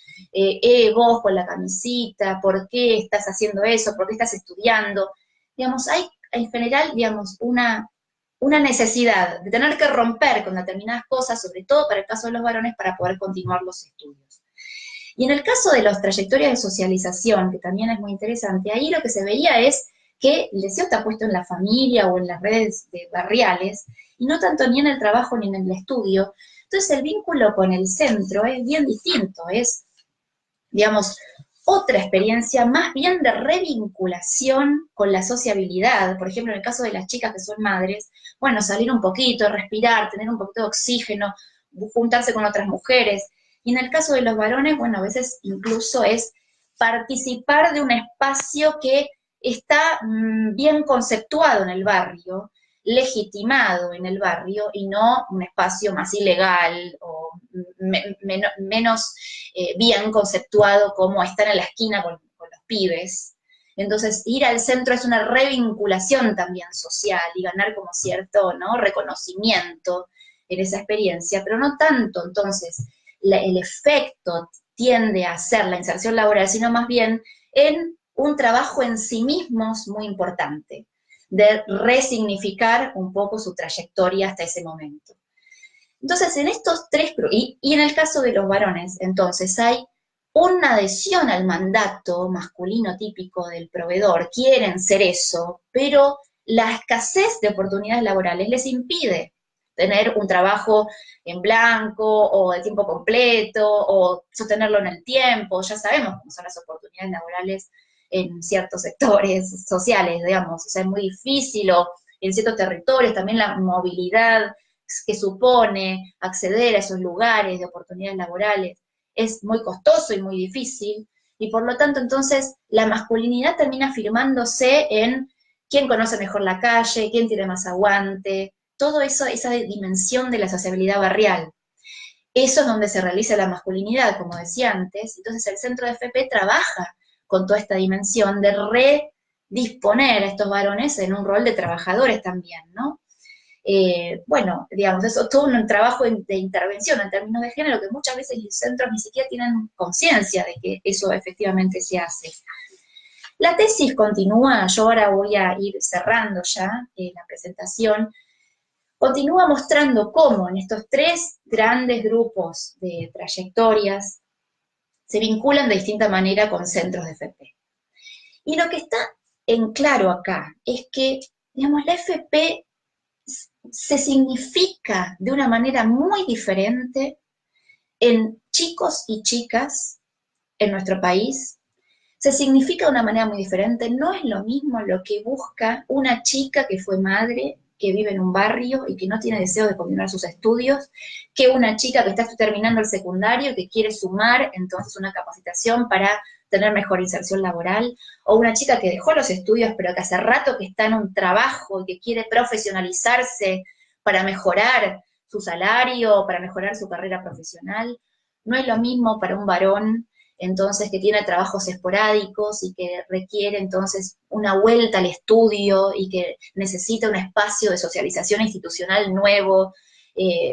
Vos con la camisita, ¿por qué estás haciendo eso? ¿Por qué estás estudiando? Digamos, hay en general, digamos, una necesidad de tener que romper con determinadas cosas, sobre todo para el caso de los varones, para poder continuar los estudios. Y en el caso de las trayectorias de socialización, que también es muy interesante, ahí lo que se veía es que el deseo está puesto en la familia o en las redes barriales, y no tanto ni en el trabajo ni en el estudio. Entonces el vínculo con el centro es bien distinto, es, digamos, otra experiencia más bien de revinculación con la sociabilidad. Por ejemplo, en el caso de las chicas que son madres, bueno, salir un poquito, respirar, tener un poquito de oxígeno, juntarse con otras mujeres. Y en el caso de los varones, bueno, a veces incluso es participar de un espacio que está bien conceptuado en el barrio, legitimado en el barrio, y no un espacio más ilegal o menos bien conceptuado como estar en la esquina con los pibes. Entonces, ir al centro es una revinculación también social y ganar como cierto, ¿no?, reconocimiento en esa experiencia, pero no tanto, entonces, el efecto tiende a ser la inserción laboral, sino más bien en un trabajo en sí mismos muy importante, de resignificar un poco su trayectoria hasta ese momento. Entonces, en estos tres, y en el caso de los varones, entonces hay una adhesión al mandato masculino típico del proveedor, quieren ser eso, pero la escasez de oportunidades laborales les impide tener un trabajo en blanco o de tiempo completo o sostenerlo en el tiempo. Ya sabemos cómo son las oportunidades laborales en ciertos sectores sociales, digamos, o sea, es muy difícil, o en ciertos territorios también la movilidad que supone acceder a esos lugares de oportunidades laborales es muy costoso y muy difícil, y por lo tanto entonces la masculinidad termina afirmándose en quién conoce mejor la calle, quién tiene más aguante, todo eso, esa dimensión de la sociabilidad barrial. Eso es donde se realiza la masculinidad, como decía antes. Entonces el centro de FP trabaja con toda esta dimensión de redisponer a estos varones en un rol de trabajadores también, ¿no? Bueno, digamos, eso es todo un trabajo de intervención en términos de género que muchas veces los centros ni siquiera tienen conciencia de que eso efectivamente se hace. La tesis continúa, yo ahora voy a ir cerrando ya la presentación, continúa mostrando cómo en estos tres grandes grupos de trayectorias se vinculan de distinta manera con centros de FP. Y lo que está en claro acá es que, digamos, la FP se significa de una manera muy diferente en chicos y chicas en nuestro país, se significa de una manera muy diferente, no es lo mismo lo que busca una chica que fue madre, que vive en un barrio y que no tiene deseo de continuar sus estudios, que una chica que está terminando el secundario y que quiere sumar entonces una capacitación para tener mejor inserción laboral, o una chica que dejó los estudios pero que hace rato que está en un trabajo y que quiere profesionalizarse para mejorar su salario, para mejorar su carrera profesional. No es lo mismo para un varón entonces que tiene trabajos esporádicos y que requiere entonces una vuelta al estudio y que necesita un espacio de socialización institucional nuevo,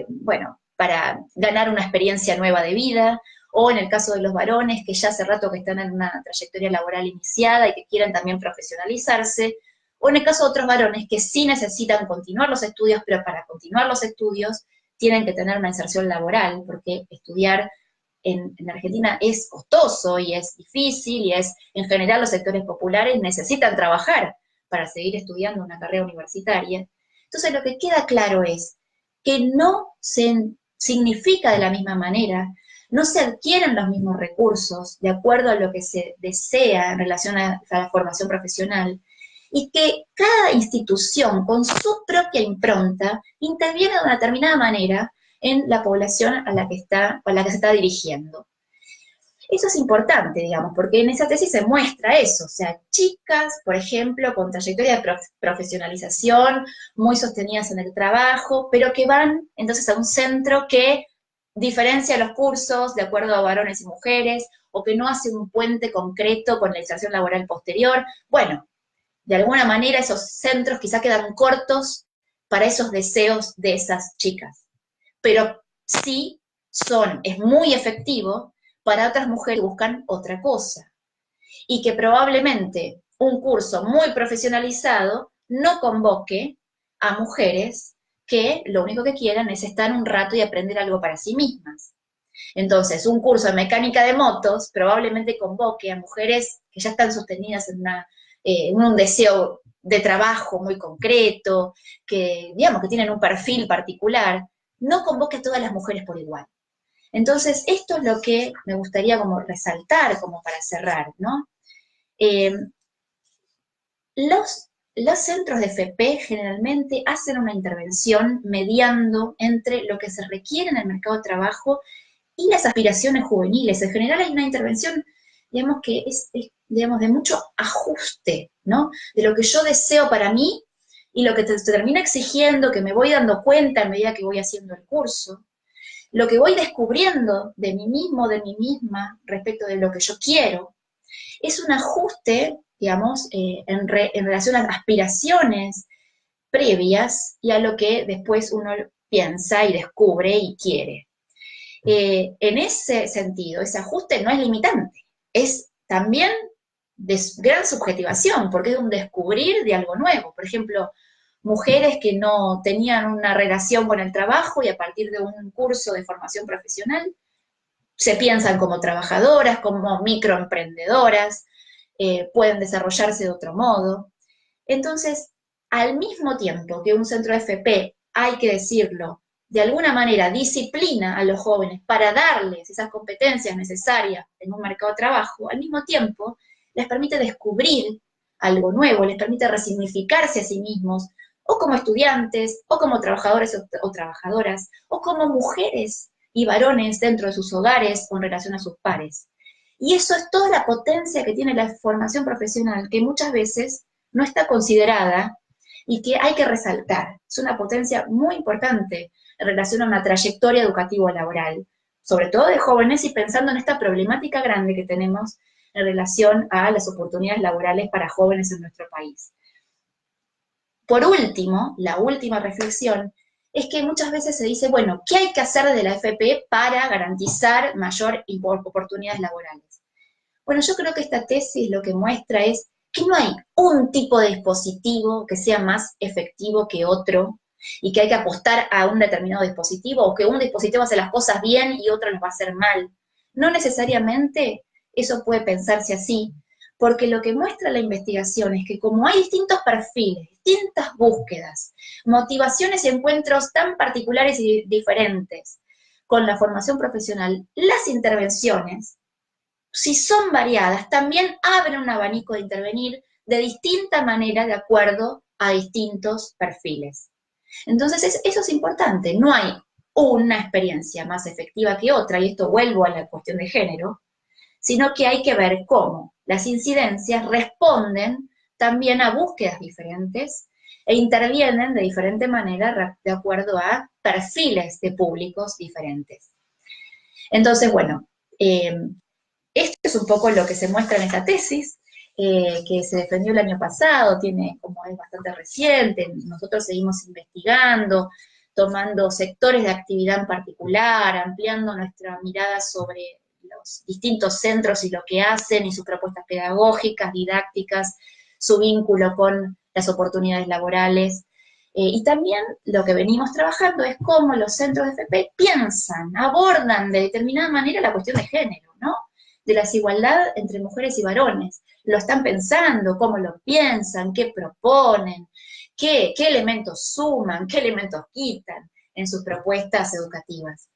bueno, para ganar una experiencia nueva de vida, o en el caso de los varones que ya hace rato que están en una trayectoria laboral iniciada y que quieren también profesionalizarse, o en el caso de otros varones que sí necesitan continuar los estudios, pero para continuar los estudios tienen que tener una inserción laboral, porque estudiar en Argentina es costoso y es difícil y es, en general, los sectores populares necesitan trabajar para seguir estudiando una carrera universitaria. Entonces lo que queda claro es que no se significa de la misma manera, no se adquieren los mismos recursos de acuerdo a lo que se desea en relación a la formación profesional, y que cada institución con su propia impronta interviene de una determinada manera en la población a la que se está dirigiendo. Eso es importante, digamos, porque en esa tesis se muestra eso, o sea, chicas, por ejemplo, con trayectoria de profesionalización, muy sostenidas en el trabajo, pero que van entonces a un centro que diferencia los cursos de acuerdo a varones y mujeres, o que no hace un puente concreto con la inserción laboral posterior. Bueno, de alguna manera esos centros quizá quedan cortos para esos deseos de esas chicas, pero sí es muy efectivo para otras mujeres que buscan otra cosa, y que probablemente un curso muy profesionalizado no convoque a mujeres que lo único que quieran es estar un rato y aprender algo para sí mismas. Entonces, un curso de mecánica de motos probablemente convoque a mujeres que ya están sostenidas en un deseo de trabajo muy concreto, que, digamos, que tienen un perfil particular, no convoque a todas las mujeres por igual. Entonces, esto es lo que me gustaría como resaltar, como para cerrar, ¿no? Los centros de FP generalmente hacen una intervención mediando entre lo que se requiere en el mercado de trabajo y las aspiraciones juveniles. En general hay una intervención digamos que digamos, de mucho ajuste, ¿no? De lo que yo deseo para mí y lo que te termina exigiendo, que me voy dando cuenta a medida que voy haciendo el curso, lo que voy descubriendo de mí mismo, de mí misma, respecto de lo que yo quiero, es un ajuste, digamos, en relación a las aspiraciones previas y a lo que después uno piensa y descubre y quiere. En ese sentido, ese ajuste no es limitante, es también de gran subjetivación, porque es un descubrir de algo nuevo. Por ejemplo, mujeres que no tenían una relación con el trabajo y a partir de un curso de formación profesional se piensan como trabajadoras, como microemprendedoras, pueden desarrollarse de otro modo. Entonces, al mismo tiempo que un centro de FP, hay que decirlo, de alguna manera disciplina a los jóvenes para darles esas competencias necesarias en un mercado de trabajo, al mismo tiempo les permite descubrir algo nuevo, les permite resignificarse a sí mismos, o como estudiantes, o como trabajadores o trabajadoras, o como mujeres y varones dentro de sus hogares o en relación a sus pares. Y eso es toda la potencia que tiene la formación profesional, que muchas veces no está considerada y que hay que resaltar. Es una potencia muy importante en relación a una trayectoria educativo-laboral, sobre todo de jóvenes y pensando en esta problemática grande que tenemos en relación a las oportunidades laborales para jóvenes en nuestro país. Por último, la última reflexión es que muchas veces se dice, bueno, ¿qué hay que hacer desde la FP para garantizar mayor oportunidades laborales? Bueno, yo creo que esta tesis lo que muestra es que no hay un tipo de dispositivo que sea más efectivo que otro y que hay que apostar a un determinado dispositivo o que un dispositivo hace las cosas bien y otro las va a hacer mal. No necesariamente eso puede pensarse así, porque lo que muestra la investigación es que como hay distintos perfiles, distintas búsquedas, motivaciones y encuentros tan particulares y diferentes con la formación profesional, las intervenciones, si son variadas, también abren un abanico de intervenir de distinta manera de acuerdo a distintos perfiles. Entonces, eso es importante, no hay una experiencia más efectiva que otra, y esto vuelvo a la cuestión de género, sino que hay que ver cómo las incidencias responden también a búsquedas diferentes e intervienen de diferente manera de acuerdo a perfiles de públicos diferentes. Entonces, bueno, esto es un poco lo que se muestra en esta tesis, que se defendió el año pasado, como es bastante reciente, nosotros seguimos investigando, tomando sectores de actividad en particular, ampliando nuestra mirada sobre los distintos centros y lo que hacen, y sus propuestas pedagógicas, didácticas, su vínculo con las oportunidades laborales. Y también lo que venimos trabajando es cómo los centros de FP piensan, abordan de determinada manera la cuestión de género, ¿no? De la desigualdad entre mujeres y varones. Lo están pensando, cómo lo piensan, qué proponen, qué elementos suman, qué elementos quitan en sus propuestas educativas.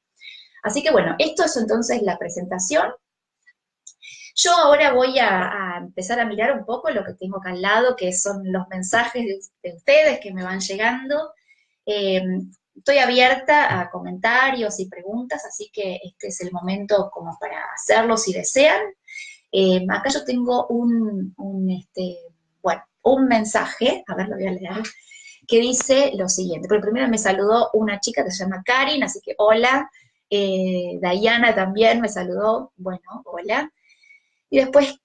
Así que bueno, esto es entonces la presentación. Yo ahora voy a empezar a mirar un poco lo que tengo acá al lado, que son los mensajes de ustedes que me van llegando. Estoy abierta a comentarios y preguntas, así que este es el momento como para hacerlo si desean. Acá yo tengo un mensaje, a ver, lo voy a leer, que dice lo siguiente. Pero primero me saludó una chica que se llama Karin, así que hola. Diana también me saludó, bueno, hola. Y después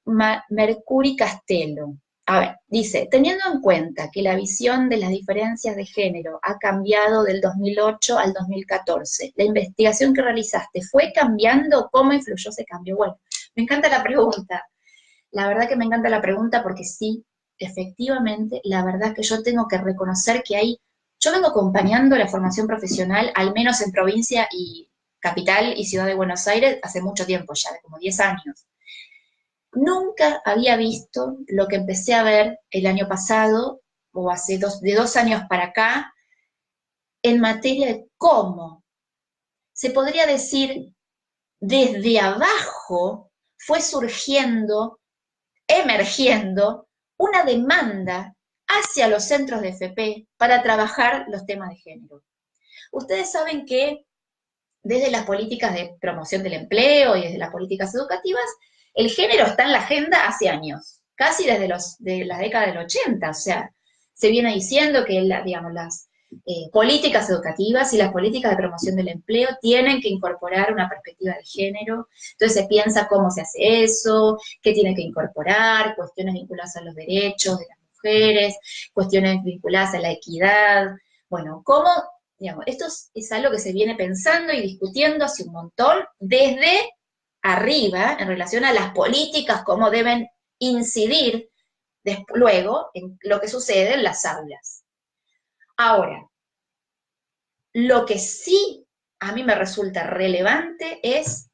Mercuri Castelo. A ver, dice, teniendo en cuenta que la visión de las diferencias de género ha cambiado del 2008 al 2014, ¿la investigación que realizaste fue cambiando? ¿Cómo influyó ese cambio? Bueno, me encanta la pregunta. La verdad que me encanta la pregunta porque sí, efectivamente, la verdad que yo tengo que reconocer que yo vengo acompañando la formación profesional, al menos en provincia y capital y ciudad de Buenos Aires, hace mucho tiempo ya, de como 10 años. Nunca había visto lo que empecé a ver el año pasado, o de 2 años para acá, en materia de cómo, se podría decir, desde abajo fue surgiendo, emergiendo, una demanda hacia los centros de FP para trabajar los temas de género. Ustedes saben que desde las políticas de promoción del empleo y desde las políticas educativas, el género está en la agenda hace años, casi desde de la década del 80, o sea, se viene diciendo que digamos, las políticas educativas y las políticas de promoción del empleo tienen que incorporar una perspectiva de género, entonces se piensa cómo se hace eso, qué tiene que incorporar, cuestiones vinculadas a los derechos de las mujeres, cuestiones vinculadas a la equidad, bueno, cómo, digamos, esto es algo que se viene pensando y discutiendo hace un montón desde arriba en relación a las políticas, cómo deben incidir luego en lo que sucede en las aulas. Ahora, lo que sí a mí me resulta relevante es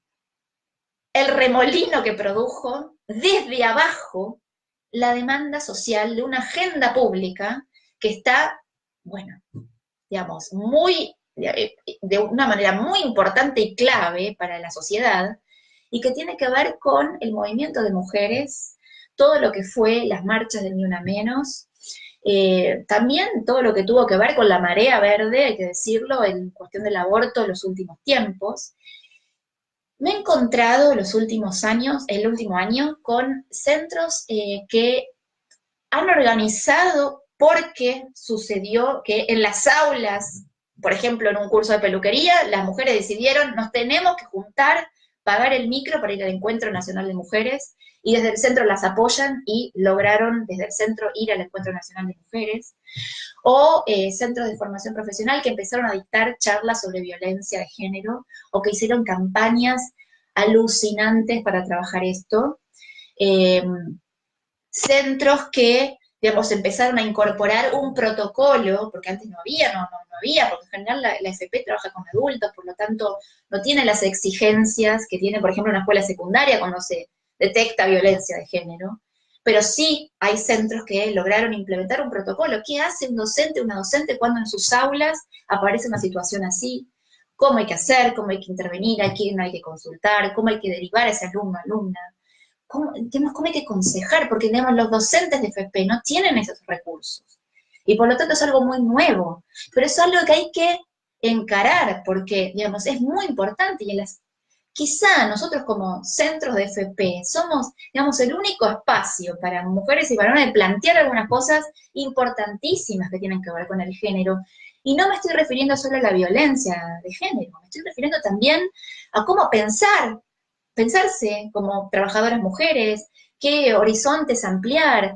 el remolino que produjo desde abajo la demanda social de una agenda pública que está, bueno, digamos, de una manera muy importante y clave para la sociedad, y que tiene que ver con el movimiento de mujeres, todo lo que fue las marchas del Ni Una Menos, también todo lo que tuvo que ver con la marea verde, hay que decirlo, en cuestión del aborto en los últimos tiempos. Me he encontrado los últimos años, el último año, con centros que han organizado porque sucedió que en las aulas, por ejemplo, en un curso de peluquería, las mujeres decidieron, nos tenemos que juntar, pagar el micro para ir al Encuentro Nacional de Mujeres, y desde el centro las apoyan y lograron desde el centro ir al Encuentro Nacional de Mujeres, o centros de formación profesional que empezaron a dictar charlas sobre violencia de género, o que hicieron campañas alucinantes para trabajar esto, centros que, digamos, empezaron a incorporar un protocolo, porque antes no había, porque en general la FP trabaja con adultos, por lo tanto no tiene las exigencias que tiene, por ejemplo, una escuela secundaria cuando se detecta violencia de género, pero sí hay centros que lograron implementar un protocolo. ¿Qué hace un docente, una docente cuando en sus aulas aparece una situación así? ¿Cómo hay que hacer? ¿Cómo hay que intervenir? ¿A quién hay que consultar? ¿Cómo hay que derivar a ese alumno, alumna? ¿Cómo hay que aconsejar? Porque, digamos, los docentes de FP no tienen esos recursos. Y por lo tanto es algo muy nuevo. Pero es algo que hay que encarar, porque, digamos, es muy importante. Y quizá nosotros como centros de FP somos, digamos, el único espacio para mujeres y varones de plantear algunas cosas importantísimas que tienen que ver con el género. Y no me estoy refiriendo solo a la violencia de género, me estoy refiriendo también a cómo pensarse como trabajadoras mujeres, qué horizontes ampliar,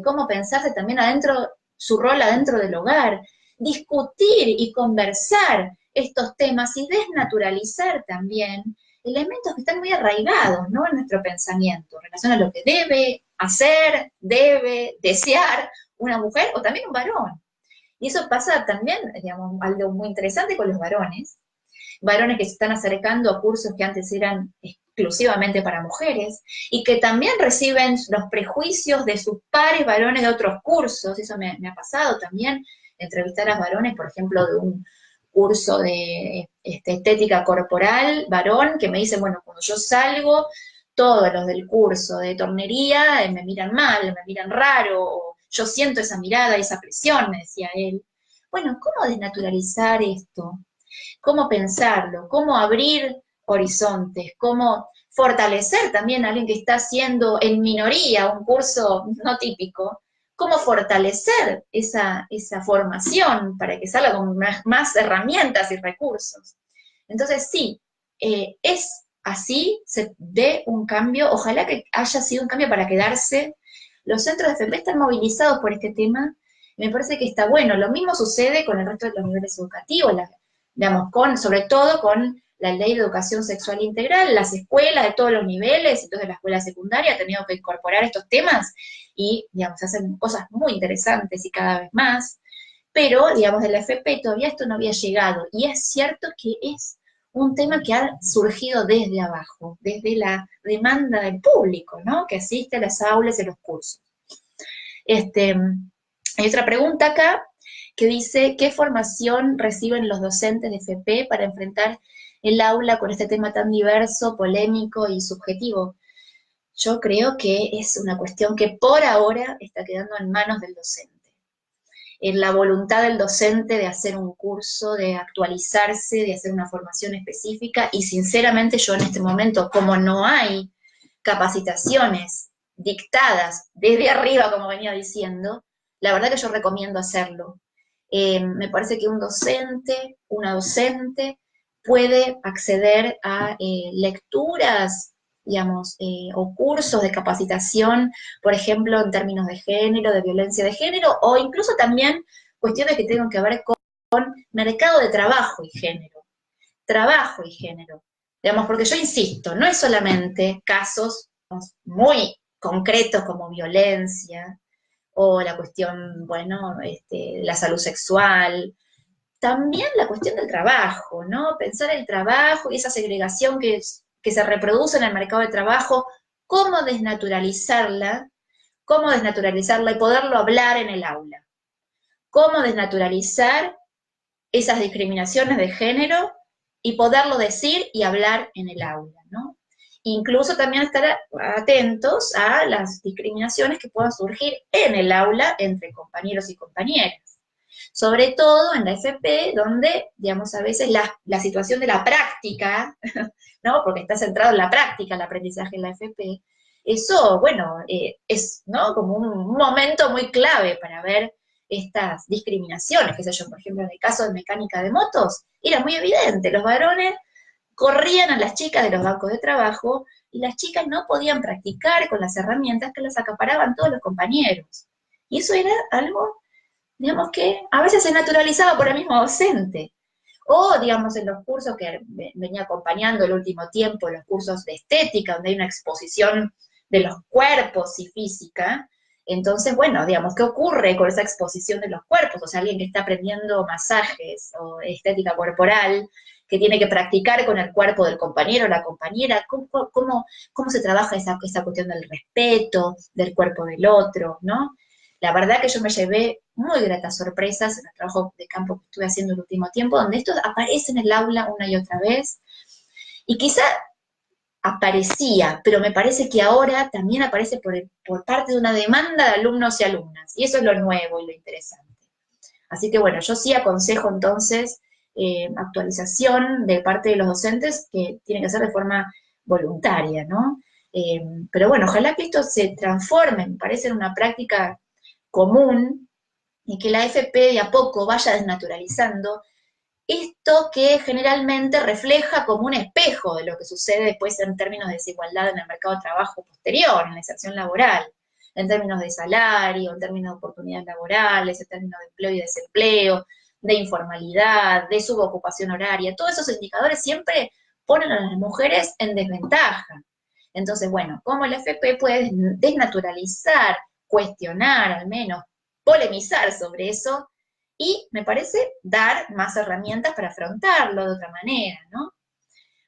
cómo pensarse también adentro, su rol adentro del hogar, discutir y conversar estos temas y desnaturalizar también elementos que están muy arraigados, ¿no?, en nuestro pensamiento, en relación a lo que debe hacer, debe desear una mujer o también un varón. Y eso pasa también, digamos, algo muy interesante con los varones que se están acercando a cursos que antes eran exclusivamente para mujeres, y que también reciben los prejuicios de sus pares varones de otros cursos. Eso me ha pasado también, entrevistar a varones, por ejemplo, de un curso de estética corporal, varón, que me dicen, bueno, cuando yo salgo, todos los del curso de tornería me miran mal, me miran raro, o yo siento esa mirada, esa presión, me decía él. Bueno, ¿cómo desnaturalizar esto? ¿Cómo pensarlo? ¿Cómo abrir horizontes? ¿Cómo fortalecer también a alguien que está haciendo en minoría un curso no típico? ¿Cómo fortalecer esa formación para que salga con más herramientas y recursos? Entonces sí, es así, se ve un cambio, ojalá que haya sido un cambio para quedarse. Los centros de FP están movilizados por este tema, me parece que está bueno. Lo mismo sucede con el resto de los niveles educativos, digamos, sobre todo con la ley de educación sexual integral, las escuelas de todos los niveles, entonces la escuela secundaria ha tenido que incorporar estos temas y, digamos, hacen cosas muy interesantes y cada vez más, pero, digamos, de la FP todavía esto no había llegado, y es cierto que es un tema que ha surgido desde abajo, desde la demanda del público, ¿no?, que asiste a las aulas y a los cursos. Hay otra pregunta acá, que dice, ¿qué formación reciben los docentes de FP para enfrentar el aula con este tema tan diverso, polémico y subjetivo? Yo creo que es una cuestión que por ahora está quedando en manos del docente. En la voluntad del docente de hacer un curso, de actualizarse, de hacer una formación específica, y sinceramente yo en este momento, como no hay capacitaciones dictadas desde arriba, como venía diciendo, la verdad que yo recomiendo hacerlo. Me parece que un docente, una docente, puede acceder a lecturas, digamos, o cursos de capacitación, por ejemplo, en términos de género, de violencia de género, o incluso también cuestiones que tengan que ver con mercado de trabajo y género. Trabajo y género. Digamos, porque yo insisto, no es solamente casos muy concretos como violencia, o la cuestión, bueno, la salud sexual, también la cuestión del trabajo, ¿no? Pensar el trabajo y esa segregación que se reproduce en el mercado de trabajo, cómo desnaturalizarla y poderlo hablar en el aula. Cómo desnaturalizar esas discriminaciones de género y poderlo decir y hablar en el aula, ¿no? Incluso también estar atentos a las discriminaciones que puedan surgir en el aula entre compañeros y compañeras. Sobre todo en la FP, donde, digamos, a veces la situación de la práctica, ¿no? Porque está centrado en la práctica, el aprendizaje en la FP, eso, bueno, es, ¿no? Como un momento muy clave para ver estas discriminaciones, qué sé yo, por ejemplo, en el caso de mecánica de motos, era muy evidente, los varones corrían a las chicas de los bancos de trabajo y las chicas no podían practicar con las herramientas que las acaparaban todos los compañeros. Y eso era algo, digamos, que a veces se naturalizaba por el mismo docente. O, digamos, en los cursos que venía acompañando el último tiempo, los cursos de estética, donde hay una exposición de los cuerpos y física. Entonces, bueno, digamos, ¿qué ocurre con esa exposición de los cuerpos? O sea, alguien que está aprendiendo masajes o estética corporal, que tiene que practicar con el cuerpo del compañero o la compañera, ¿cómo se trabaja esa cuestión del respeto, del cuerpo del otro, ¿no? La verdad que yo me llevé muy gratas sorpresas en el trabajo de campo que estuve haciendo el último tiempo, donde esto aparece en el aula una y otra vez, y quizá aparecía, pero me parece que ahora también aparece por parte de una demanda de alumnos y alumnas, y eso es lo nuevo y lo interesante. Así que bueno, yo sí aconsejo entonces actualización de parte de los docentes, que tiene que ser de forma voluntaria, ¿no? Pero bueno, ojalá que esto se transforme, me parece, en una práctica común, y que la FP de a poco vaya desnaturalizando esto que generalmente refleja como un espejo de lo que sucede después en términos de desigualdad en el mercado de trabajo posterior, en la inserción laboral, en términos de salario, en términos de oportunidades laborales, en términos de empleo y desempleo, de informalidad, de subocupación horaria. Todos esos indicadores siempre ponen a las mujeres en desventaja. Entonces, bueno, ¿cómo la FP puede desnaturalizar, cuestionar al menos, polemizar sobre eso? Y me parece dar más herramientas para afrontarlo de otra manera, ¿no?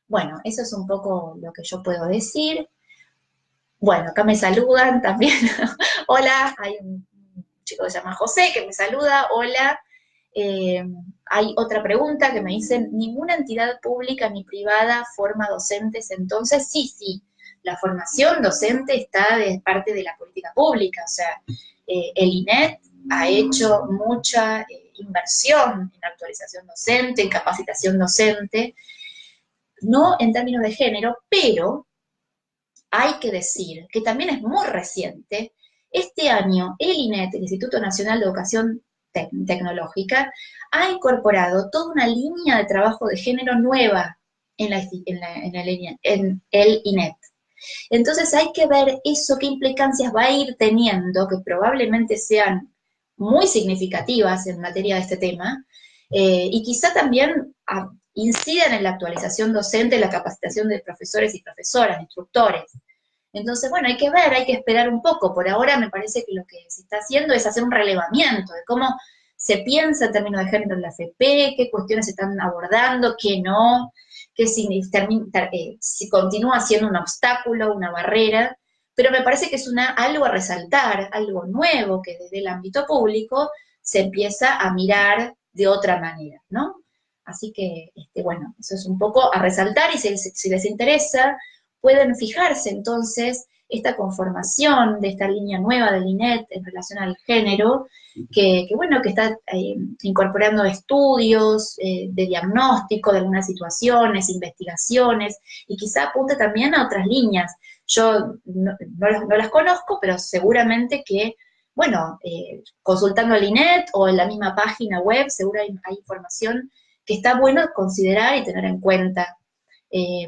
Bueno, eso es un poco lo que yo puedo decir. Bueno, acá me saludan también. Hola, hay un chico que se llama José que me saluda. Hola. Hay otra pregunta que me dicen, ¿ninguna entidad pública ni privada forma docentes entonces? Sí, sí, la formación docente está de parte de la política pública, o sea, el INET ha hecho mucha inversión en actualización docente, en capacitación docente, no en términos de género, pero hay que decir que también es muy reciente. Este año el INET, el Instituto Nacional de Educación Tecnológica, ha incorporado toda una línea de trabajo de género nueva en el INET. Entonces hay que ver eso, qué implicancias va a ir teniendo, que probablemente sean muy significativas en materia de este tema, y quizá también incidan en la actualización docente, la capacitación de profesores y profesoras, instructores. Entonces, bueno, hay que ver, hay que esperar un poco. Por ahora me parece que lo que se está haciendo es hacer un relevamiento de cómo se piensa en términos de género en la FP, qué cuestiones se están abordando, qué no, qué si continúa siendo un obstáculo, una barrera, pero me parece que es algo a resaltar, algo nuevo que desde el ámbito público se empieza a mirar de otra manera, ¿no? Así que, bueno, eso es un poco a resaltar, y si les interesa, pueden fijarse entonces esta conformación de esta línea nueva del INET en relación al género, que bueno, que está incorporando estudios de diagnóstico de algunas situaciones, investigaciones, y quizá apunte también a otras líneas. Yo no las conozco, pero seguramente que, bueno, consultando el INET o en la misma página web, seguro hay información que está bueno considerar y tener en cuenta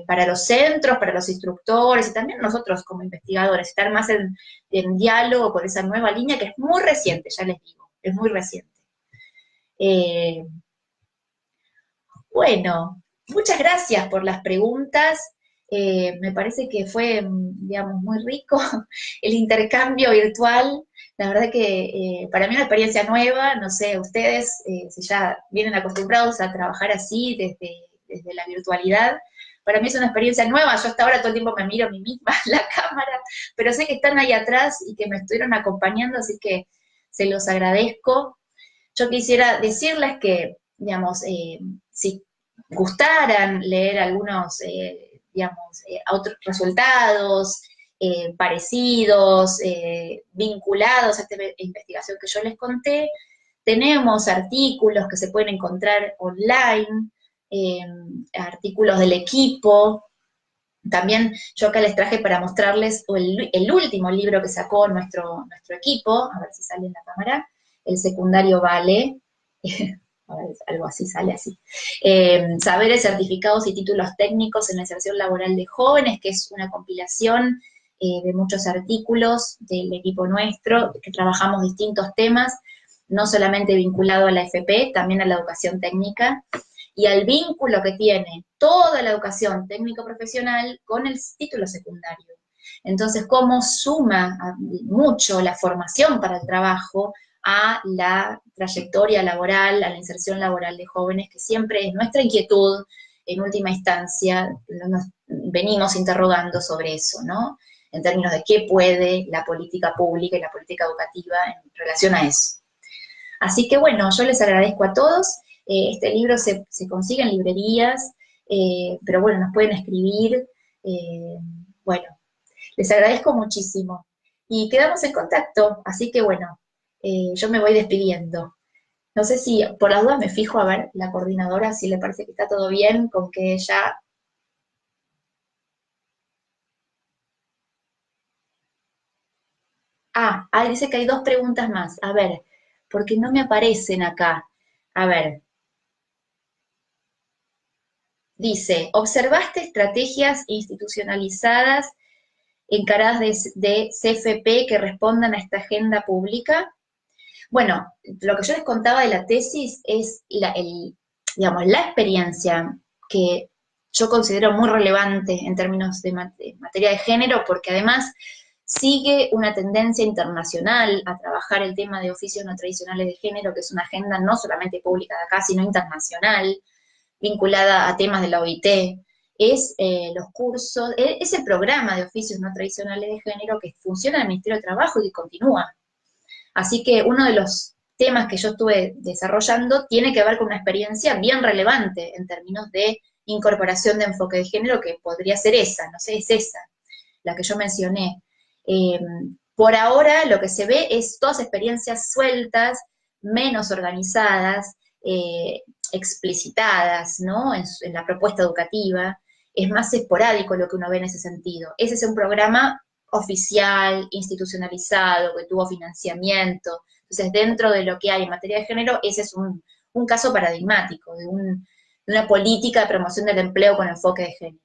para los centros, para los instructores y también nosotros como investigadores, estar más en diálogo con esa nueva línea que es muy reciente, ya les digo, es muy reciente. Bueno, muchas gracias por las preguntas. Me parece que fue, digamos, muy rico el intercambio virtual. La verdad que para mí es una experiencia nueva, no sé, ustedes si ya vienen acostumbrados a trabajar así desde la virtualidad, para mí es una experiencia nueva. Yo hasta ahora todo el tiempo me miro a mí misma en la cámara, pero sé que están ahí atrás y que me estuvieron acompañando, así que se los agradezco. Yo quisiera decirles que, digamos, si gustaran leer algunos, digamos, otros resultados parecidos, vinculados a esta investigación que yo les conté, tenemos artículos que se pueden encontrar online, artículos del equipo. También yo acá les traje para mostrarles el último libro que sacó nuestro equipo, a ver si sale en la cámara, El secundario vale, a ver, algo así sale así, Saberes, certificados y títulos técnicos en la inserción laboral de jóvenes, que es una compilación de muchos artículos del equipo nuestro, que trabajamos distintos temas, no solamente vinculado a la FP, también a la educación técnica, y al vínculo que tiene toda la educación técnico-profesional con el título secundario. Entonces, cómo suma mucho la formación para el trabajo a la trayectoria laboral, a la inserción laboral de jóvenes, que siempre es nuestra inquietud, en última instancia, nos venimos interrogando sobre eso, ¿no? En términos de qué puede la política pública y la política educativa en relación a eso. Así que bueno, yo les agradezco a todos. Este libro se consigue en librerías, pero bueno, nos pueden escribir. Bueno, les agradezco muchísimo. Y quedamos en contacto, así que bueno, yo me voy despidiendo. No sé si por las dudas me fijo a ver la coordinadora, si le parece que está todo bien, con que ya... dice que hay 2 preguntas más. A ver, porque no me aparecen acá. A ver. Dice, ¿observaste estrategias institucionalizadas encaradas de CFP que respondan a esta agenda pública? Bueno, lo que yo les contaba de la tesis es digamos, la experiencia que yo considero muy relevante en términos de materia de género, porque además sigue una tendencia internacional a trabajar el tema de oficios no tradicionales de género, que es una agenda no solamente pública de acá, sino internacional, vinculada a temas de la OIT, es los cursos, es el programa de oficios no tradicionales de género que funciona en el Ministerio de Trabajo y que continúa. Así que uno de los temas que yo estuve desarrollando tiene que ver con una experiencia bien relevante en términos de incorporación de enfoque de género, que podría ser esa, no sé, es esa, la que yo mencioné. Por ahora lo que se ve es todas experiencias sueltas, menos organizadas, explicitadas, ¿no? En la propuesta educativa, es más esporádico lo que uno ve en ese sentido. Ese es un programa oficial, institucionalizado, que tuvo financiamiento. Entonces, dentro de lo que hay en materia de género, ese es un caso paradigmático de una política de promoción del empleo con enfoque de género.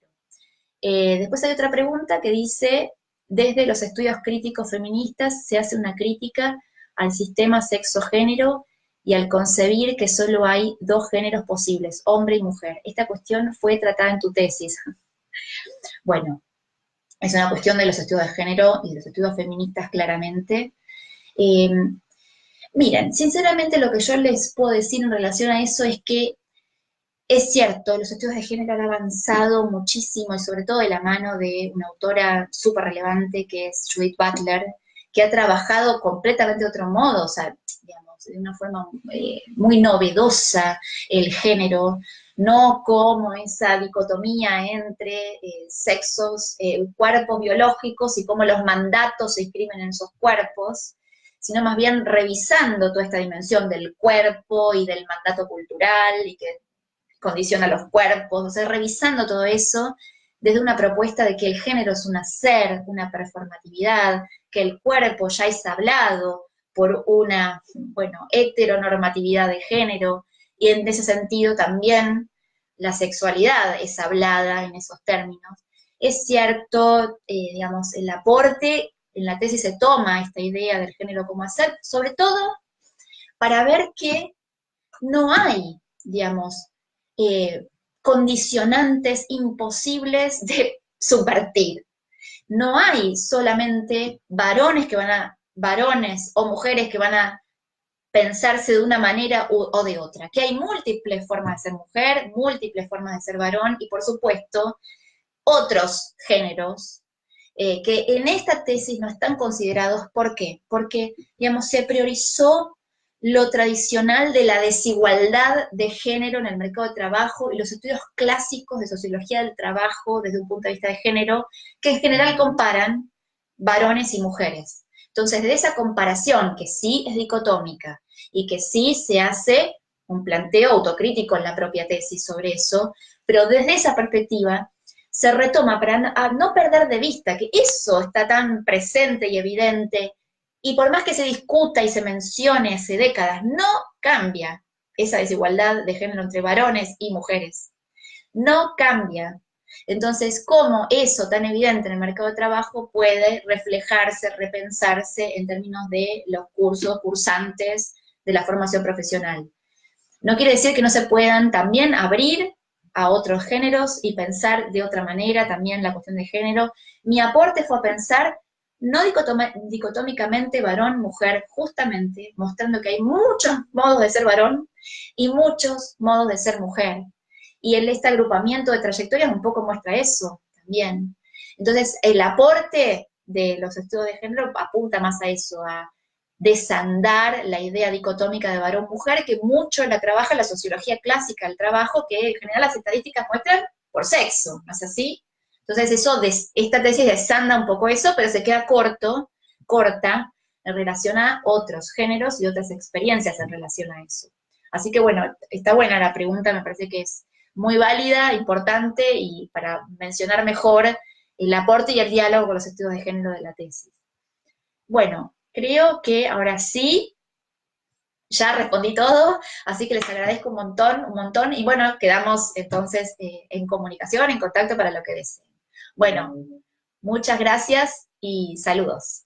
Después hay otra pregunta que dice, desde los estudios críticos feministas se hace una crítica al sistema sexo-género y al concebir que solo hay 2 géneros posibles, hombre y mujer. Esta cuestión fue tratada en tu tesis. Bueno, es una cuestión de los estudios de género y de los estudios feministas claramente. Miren, sinceramente lo que yo les puedo decir en relación a eso es que es cierto, los estudios de género han avanzado muchísimo y sobre todo de la mano de una autora súper relevante que es Judith Butler, que ha trabajado completamente de otro modo, o sea, digamos, de una forma muy novedosa el género, no como esa dicotomía entre sexos, cuerpos biológicos y cómo los mandatos se inscriben en esos cuerpos, sino más bien revisando toda esta dimensión del cuerpo y del mandato cultural y que condiciona los cuerpos, o sea, revisando todo eso desde una propuesta de que el género es un hacer, una performatividad, que el cuerpo ya es hablado por una, bueno, heteronormatividad de género, y en ese sentido también la sexualidad es hablada en esos términos. Es cierto, digamos, el aporte, en la tesis se toma esta idea del género como hacer, sobre todo para ver que no hay, digamos, condicionantes imposibles de subvertir. No hay solamente varones o mujeres que van a pensarse de una manera o de otra, que hay múltiples formas de ser mujer, múltiples formas de ser varón, y por supuesto, otros géneros que en esta tesis no están considerados. ¿Por qué? Porque, digamos, se priorizó lo tradicional de la desigualdad de género en el mercado de trabajo y los estudios clásicos de sociología del trabajo desde un punto de vista de género, que en general comparan varones y mujeres. Entonces, de esa comparación, que sí es dicotómica y que sí se hace un planteo autocrítico en la propia tesis sobre eso, pero desde esa perspectiva se retoma para no perder de vista que eso está tan presente y evidente, y por más que se discuta y se mencione hace décadas, no cambia esa desigualdad de género entre varones y mujeres. No cambia. Entonces, ¿cómo eso tan evidente en el mercado de trabajo puede reflejarse, repensarse en términos de los cursos, cursantes de la formación profesional? No quiere decir que no se puedan también abrir a otros géneros y pensar de otra manera también la cuestión de género. Mi aporte fue a pensar no dicotómicamente varón-mujer, justamente mostrando que hay muchos modos de ser varón y muchos modos de ser mujer. Y este agrupamiento de trayectorias un poco muestra eso también. Entonces, el aporte de los estudios de género apunta más a eso, a desandar la idea dicotómica de varón-mujer, que mucho la trabaja la sociología clásica del trabajo, que en general las estadísticas muestran por sexo, ¿no es así? Entonces esta tesis desanda un poco eso, pero se queda corta, en relación a otros géneros y otras experiencias en relación a eso. Así que bueno, está buena la pregunta, me parece que es muy válida, importante, y para mencionar mejor el aporte y el diálogo con los estudios de género de la tesis. Bueno, creo que ahora sí, ya respondí todo, así que les agradezco un montón, y bueno, quedamos entonces en comunicación, en contacto para lo que deseen. Bueno, muchas gracias y saludos.